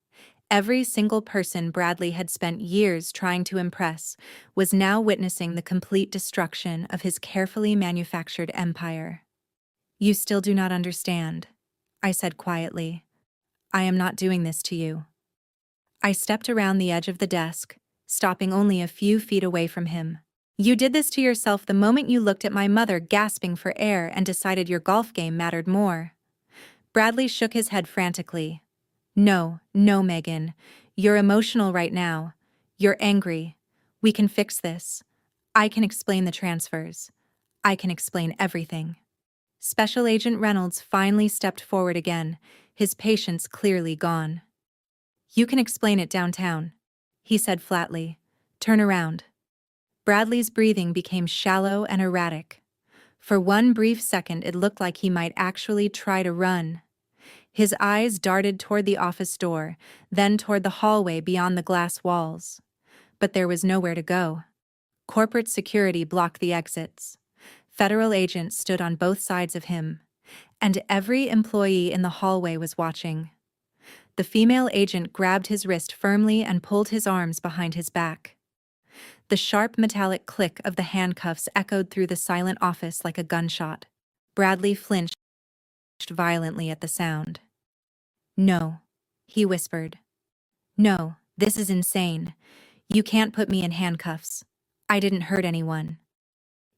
S1: Every single person Bradley had spent years trying to impress was now witnessing the complete destruction of his carefully manufactured empire. "You still do not understand," I said quietly. "I am not doing this to you." I stepped around the edge of the desk, stopping only a few feet away from him. "You did this to yourself the moment you looked at my mother gasping for air and decided your golf game mattered more." Bradley shook his head frantically. No, Megan. You're emotional right now. You're angry. We can fix this. I can explain the transfers. I can explain everything." Special Agent Reynolds finally stepped forward again, his patience clearly gone. "You can explain it downtown," he said flatly. "Turn around." Bradley's breathing became shallow and erratic. For one brief second it looked like he might actually try to run. His eyes darted toward the office door, then toward the hallway beyond the glass walls. But there was nowhere to go. Corporate security blocked the exits. Federal agents stood on both sides of him, and every employee in the hallway was watching. The female agent grabbed his wrist firmly and pulled his arms behind his back. The sharp metallic click of the handcuffs echoed through the silent office like a gunshot. Bradley flinched violently at the sound. "No," he whispered. "No, this is insane. You can't put me in handcuffs. I didn't hurt anyone."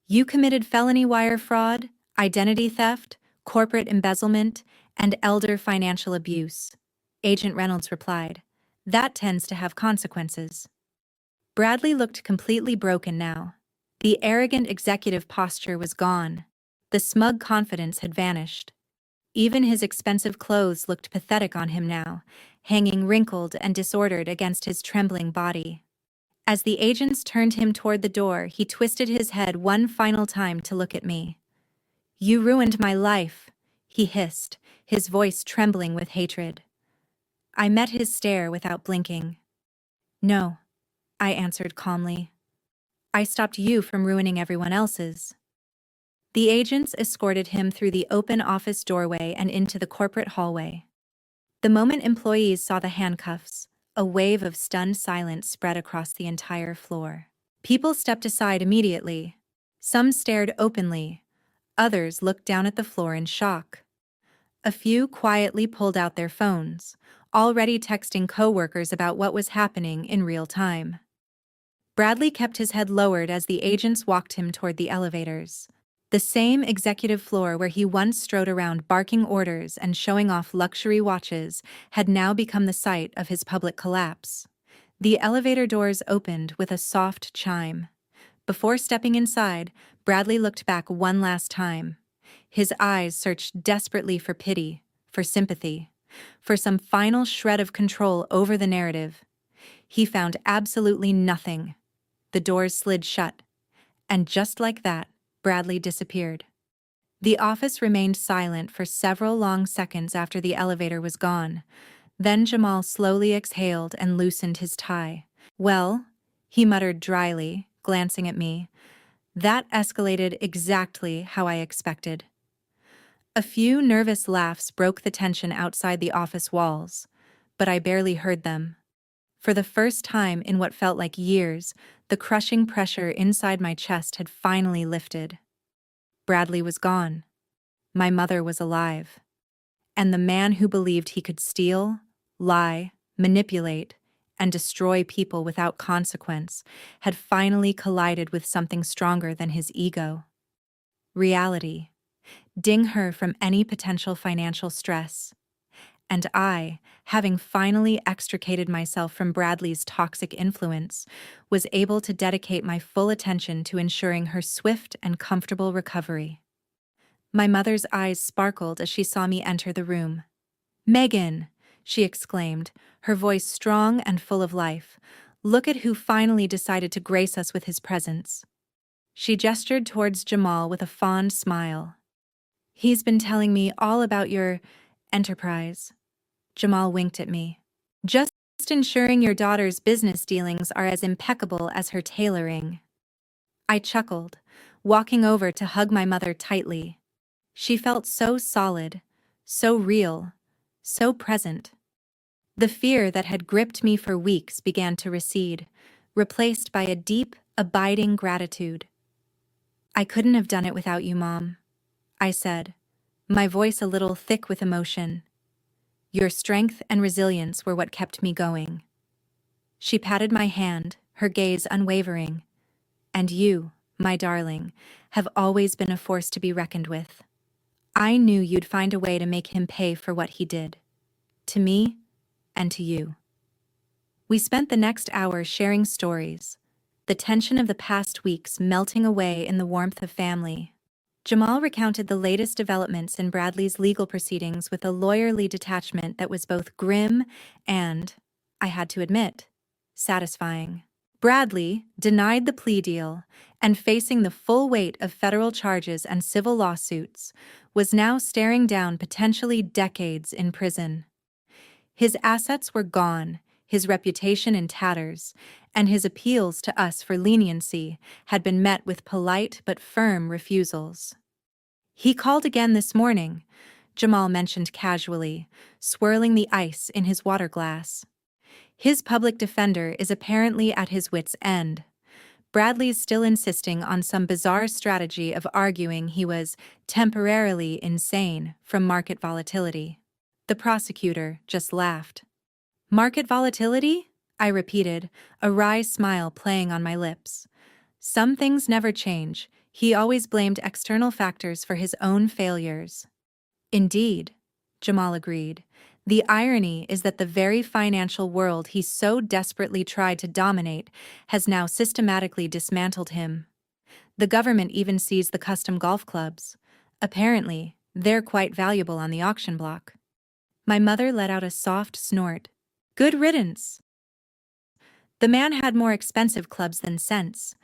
S1: "You committed felony wire fraud, identity theft, corporate embezzlement, and elder financial abuse," Agent Reynolds replied. "That tends to have consequences." Bradley looked completely broken now. The arrogant executive posture was gone. The smug confidence had vanished. Even his expensive clothes looked pathetic on him now, hanging wrinkled and disordered against his trembling body. As the agents turned him toward the door, he twisted his head one final time to look at me. "You ruined my life," he hissed, his voice trembling with hatred. I met his stare without blinking. "No," I answered calmly. "I stopped you from ruining everyone else's." The agents escorted him through the open office doorway and into the corporate hallway. The moment employees saw the handcuffs, a wave of stunned silence spread across the entire floor. People stepped aside immediately. Some stared openly. Others looked down at the floor in shock. A few quietly pulled out their phones, already texting coworkers about what was happening in real time. Bradley kept his head lowered as the agents walked him toward the elevators. The same executive floor where he once strode around barking orders and showing off luxury watches had now become the site of his public collapse. The elevator doors opened with a soft chime. Before stepping inside, Bradley looked back one last time. His eyes searched desperately for pity, for sympathy, for some final shred of control over the narrative. He found absolutely nothing. The doors slid shut, and just like that, Bradley disappeared. The office remained silent for several long seconds after the elevator was gone. Then Jamal slowly exhaled and loosened his tie. "Well," he muttered dryly, glancing at me, "that escalated exactly how I expected." A few nervous laughs broke the tension outside the office walls, but I barely heard them. For the first time in what felt like years, the crushing pressure inside my chest had finally lifted. Bradley was gone. My mother was alive. And the man who believed he could steal, lie, manipulate, and destroy people without consequence had finally collided with something stronger than his ego. Reality. Ding her from any potential financial stress. And I, having finally extricated myself from Bradley's toxic influence, was able to dedicate my full attention to ensuring her swift and comfortable recovery. My mother's eyes sparkled as she saw me enter the room. "Megan!" she exclaimed, her voice strong and full of life. "Look at who finally decided to grace us with his presence." She gestured towards Jamal with a fond smile. He's been telling me all about your enterprise. Jamal winked at me. Just ensuring your daughter's business dealings are as impeccable as her tailoring. I chuckled, walking over to hug my mother tightly. She felt so solid, so real, so present. The fear that had gripped me for weeks began to recede, replaced by a deep, abiding gratitude. I couldn't have done it without you, Mom, I said, my voice a little thick with emotion. Your strength and resilience were what kept me going. She patted my hand, her gaze unwavering. And you, my darling, have always been a force to be reckoned with. I knew you'd find a way to make him pay for what he did. To me, and to you. We spent the next hour sharing stories, the tension of the past weeks melting away in the warmth of family. Jamal recounted the latest developments in Bradley's legal proceedings with a lawyerly detachment that was both grim and, I had to admit, satisfying. Bradley denied the plea deal and, facing the full weight of federal charges and civil lawsuits, was now staring down potentially decades in prison. His assets were gone, his reputation in tatters, and his appeals to us for leniency had been met with polite but firm refusals. He called again this morning, Jamal mentioned casually, swirling the ice in his water glass. His public defender is apparently at his wits' end. Bradley's still insisting on some bizarre strategy of arguing he was temporarily insane from market volatility. The prosecutor just laughed. Market volatility? I repeated, a wry smile playing on my lips. Some things never change. He always blamed external factors for his own failures. Indeed, Jamal agreed. The irony is that the very financial world he so desperately tried to dominate has now systematically dismantled him. The government even seized the custom golf clubs. Apparently, they're quite valuable on the auction block. My mother let out a soft snort. Good riddance. The man had more expensive clubs than sense,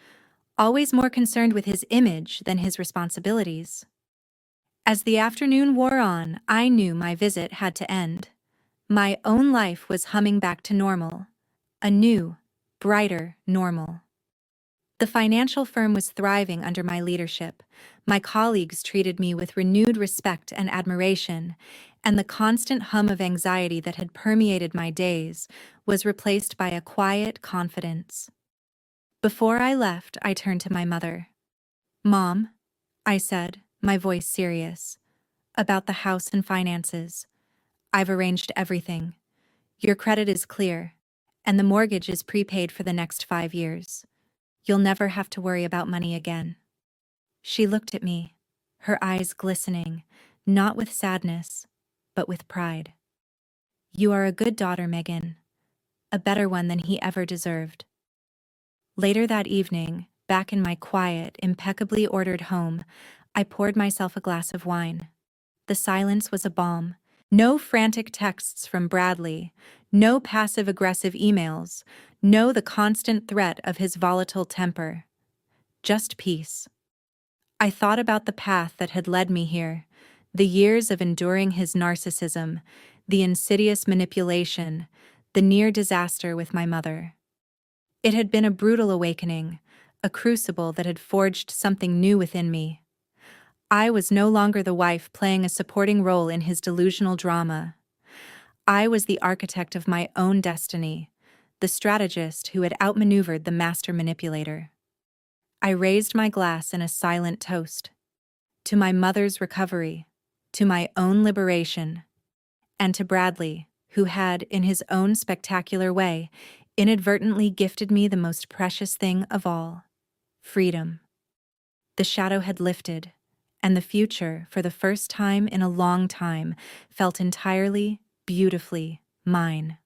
S1: always more concerned with his image than his responsibilities. As the afternoon wore on, I knew my visit had to end. My own life was humming back to normal. A new, brighter normal. The financial firm was thriving under my leadership. My colleagues treated me with renewed respect and admiration, and the constant hum of anxiety that had permeated my days was replaced by a quiet confidence. Before I left, I turned to my mother. Mom, I said, my voice serious, about the house and finances. I've arranged everything. Your credit is clear, and the mortgage is prepaid for the next 5 years. You'll never have to worry about money again. She looked at me, her eyes glistening, not with sadness, but with pride. You are a good daughter, Megan. A better one than he ever deserved. Later that evening, back in my quiet, impeccably ordered home, I poured myself a glass of wine. The silence was a balm. No frantic texts from Bradley, no passive-aggressive emails, no the constant threat of his volatile temper. Just peace. I thought about the path that had led me here, the years of enduring his narcissism, the insidious manipulation, the near disaster with my mother. It had been a brutal awakening, a crucible that had forged something new within me. I was no longer the wife playing a supporting role in his delusional drama. I was the architect of my own destiny, the strategist who had outmaneuvered the master manipulator. I raised my glass in a silent toast. To my mother's recovery, to my own liberation, and to Bradley, who had, in his own spectacular way, inadvertently gifted me the most precious thing of all: freedom. The shadow had lifted, and the future, for the first time in a long time, felt entirely, beautifully mine.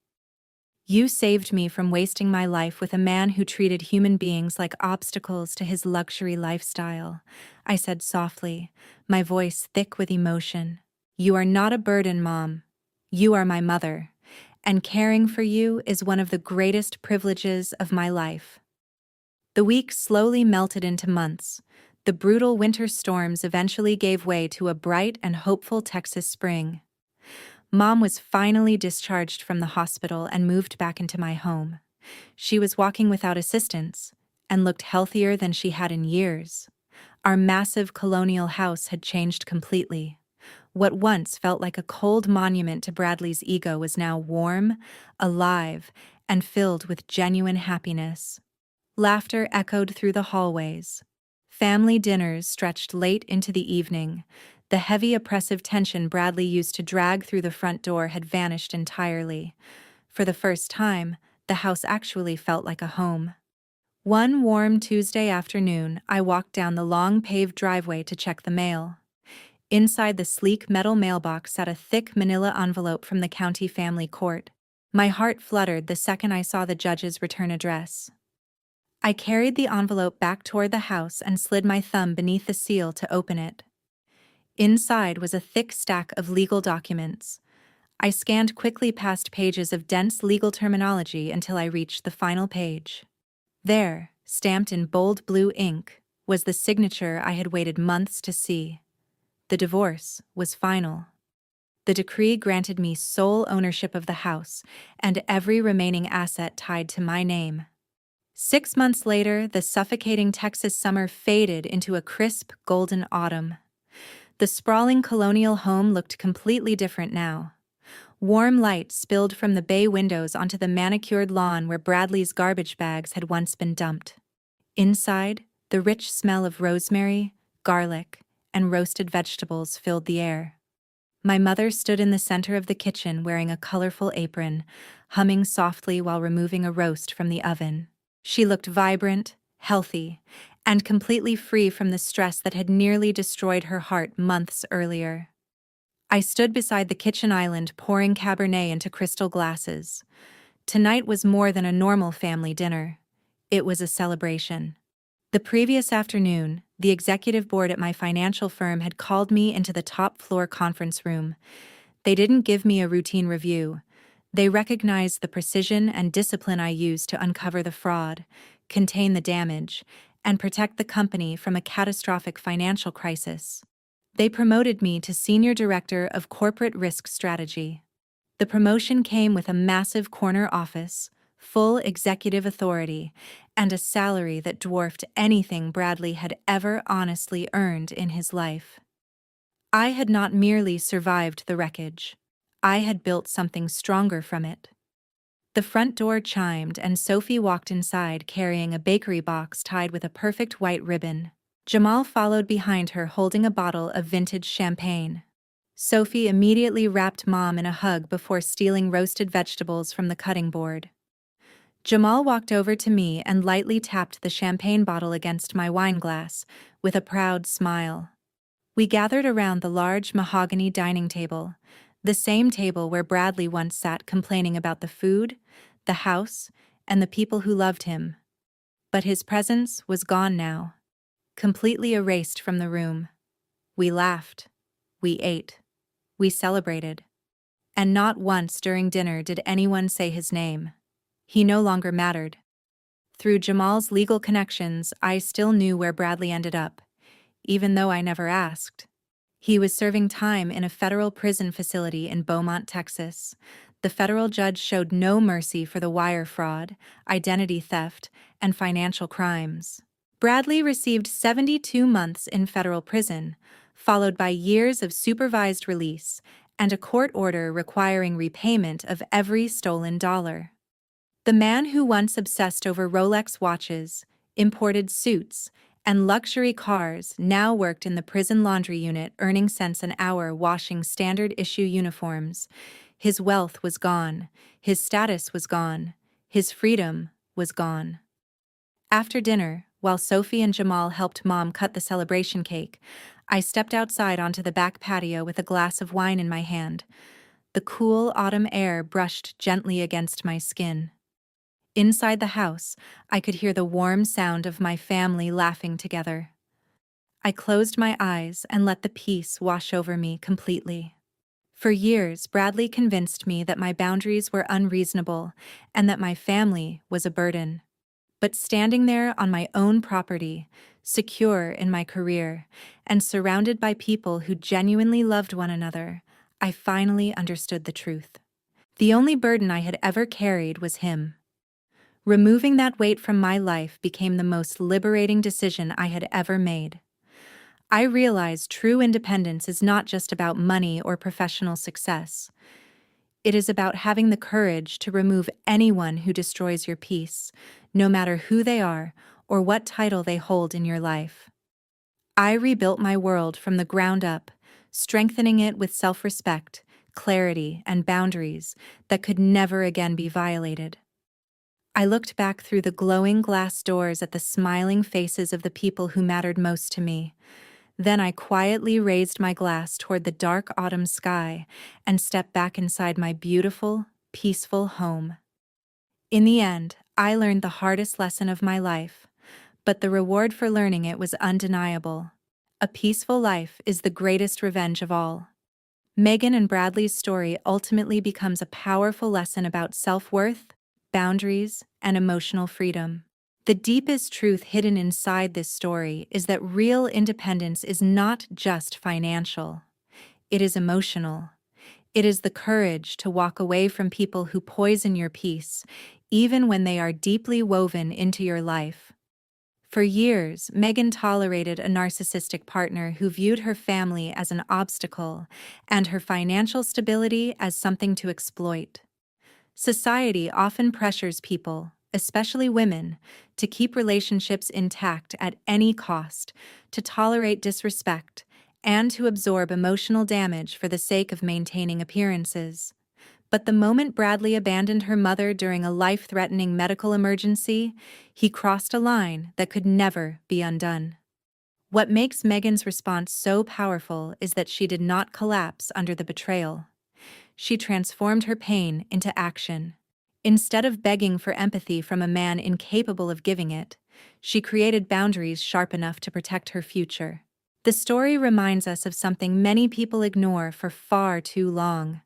S1: You saved me from wasting my life with a man who treated human beings like obstacles to his luxury lifestyle, I said softly, my voice thick with emotion. You are not a burden, Mom. You are my mother, and caring for you is one of the greatest privileges of my life. The weeks slowly melted into months. The brutal winter storms eventually gave way to a bright and hopeful Texas spring. Mom was finally discharged from the hospital and moved back into my home. She was walking without assistance and looked healthier than she had in years. Our massive colonial house had changed completely. What once felt like a cold monument to Bradley's ego was now warm, alive, and filled with genuine happiness. Laughter echoed through the hallways. Family dinners stretched late into the evening. The heavy, oppressive tension Bradley used to drag through the front door had vanished entirely. For the first time, the house actually felt like a home. One warm Tuesday afternoon, I walked down the long paved driveway to check the mail. Inside the sleek metal mailbox sat a thick manila envelope from the county family court. My heart fluttered the second I saw the judge's return address. I carried the envelope back toward the house and slid my thumb beneath the seal to open it. Inside was a thick stack of legal documents. I scanned quickly past pages of dense legal terminology until I reached the final page. There, stamped in bold blue ink, was the signature I had waited months to see. The divorce was final. The decree granted me sole ownership of the house and every remaining asset tied to my name. 6 months later, the suffocating Texas summer faded into a crisp, golden autumn. The sprawling colonial home looked completely different now. Warm light spilled from the bay windows onto the manicured lawn where Bradley's garbage bags had once been dumped. Inside, the rich smell of rosemary, garlic, and roasted vegetables filled the air. My mother stood in the center of the kitchen wearing a colorful apron, humming softly while removing a roast from the oven. She looked vibrant, healthy, and completely free from the stress that had nearly destroyed her heart months earlier. I stood beside the kitchen island pouring Cabernet into crystal glasses. Tonight was more than a normal family dinner. It was a celebration. The previous afternoon, the executive board at my financial firm had called me into the top-floor conference room. They didn't give me a routine review. They recognized the precision and discipline I used to uncover the fraud, contain the damage, and protect the company from a catastrophic financial crisis. They promoted me to Senior Director of Corporate Risk Strategy. The promotion came with a massive corner office, full executive authority, and a salary that dwarfed anything Bradley had ever honestly earned in his life. I had not merely survived the wreckage. I had built something stronger from it. The front door chimed and Sophie walked inside carrying a bakery box tied with a perfect white ribbon. Jamal followed behind her holding a bottle of vintage champagne. Sophie immediately wrapped Mom in a hug before stealing roasted vegetables from the cutting board. Jamal walked over to me and lightly tapped the champagne bottle against my wine glass, with a proud smile. We gathered around the large mahogany dining table, the same table where Bradley once sat complaining about the food, the house, and the people who loved him. But his presence was gone now, completely erased from the room. We laughed. We ate. We celebrated. And not once during dinner did anyone say his name. He no longer mattered. Through Jamal's legal connections, I still knew where Bradley ended up, even though I never asked. He was serving time in a federal prison facility in Beaumont, Texas. The federal judge showed no mercy for the wire fraud, identity theft, and financial crimes. Bradley received 72 months in federal prison, followed by years of supervised release and a court order requiring repayment of every stolen dollar. The man who once obsessed over Rolex watches, imported suits, and luxury cars now worked in the prison laundry unit earning cents an hour washing standard-issue uniforms. His wealth was gone, his status was gone, his freedom was gone. After dinner, while Sophie and Jamal helped Mom cut the celebration cake, I stepped outside onto the back patio with a glass of wine in my hand. The cool autumn air brushed gently against my skin. Inside the house, I could hear the warm sound of my family laughing together. I closed my eyes and let the peace wash over me completely. For years, Bradley convinced me that my boundaries were unreasonable and that my family was a burden. But standing there on my own property, secure in my career, and surrounded by people who genuinely loved one another, I finally understood the truth. The only burden I had ever carried was him. Removing that weight from my life became the most liberating decision I had ever made. I realized true independence is not just about money or professional success. It is about having the courage to remove anyone who destroys your peace, no matter who they are or what title they hold in your life. I rebuilt my world from the ground up, strengthening it with self-respect, clarity, and boundaries that could never again be violated. I looked back through the glowing glass doors at the smiling faces of the people who mattered most to me. Then I quietly raised my glass toward the dark autumn sky and stepped back inside my beautiful, peaceful home. In the end, I learned the hardest lesson of my life, but the reward for learning it was undeniable. A peaceful life is the greatest revenge of all. Megan and Bradley's story ultimately becomes a powerful lesson about self-worth, boundaries, and emotional freedom. The deepest truth hidden inside this story is that real independence is not just financial. It is emotional. It is the courage to walk away from people who poison your peace, even when they are deeply woven into your life. For years, Megan tolerated a narcissistic partner who viewed her family as an obstacle and her financial stability as something to exploit. Society often pressures people, especially women, to keep relationships intact at any cost, to tolerate disrespect, and to absorb emotional damage for the sake of maintaining appearances. But the moment Bradley abandoned her mother during a life-threatening medical emergency, he crossed a line that could never be undone. What makes Megan's response so powerful is that she did not collapse under the betrayal. She transformed her pain into action. Instead of begging for empathy from a man incapable of giving it, she created boundaries sharp enough to protect her future. The story reminds us of something many people ignore for far too long.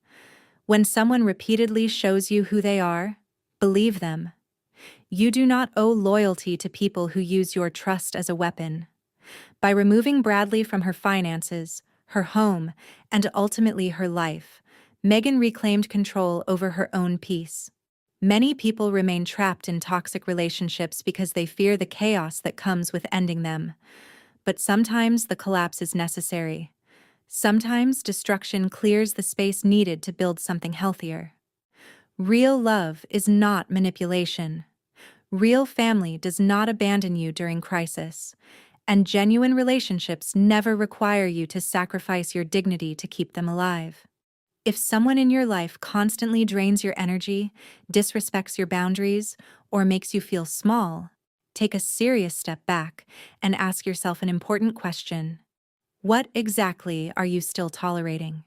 S1: When someone repeatedly shows you who they are, believe them. You do not owe loyalty to people who use your trust as a weapon. By removing Bradley from her finances, her home, and ultimately her life, Megan reclaimed control over her own peace. Many people remain trapped in toxic relationships because they fear the chaos that comes with ending them. But sometimes the collapse is necessary. Sometimes destruction clears the space needed to build something healthier. Real love is not manipulation. Real family does not abandon you during crisis. And genuine relationships never require you to sacrifice your dignity to keep them alive. If someone in your life constantly drains your energy, disrespects your boundaries, or makes you feel small, take a serious step back and ask yourself an important question. What exactly are you still tolerating?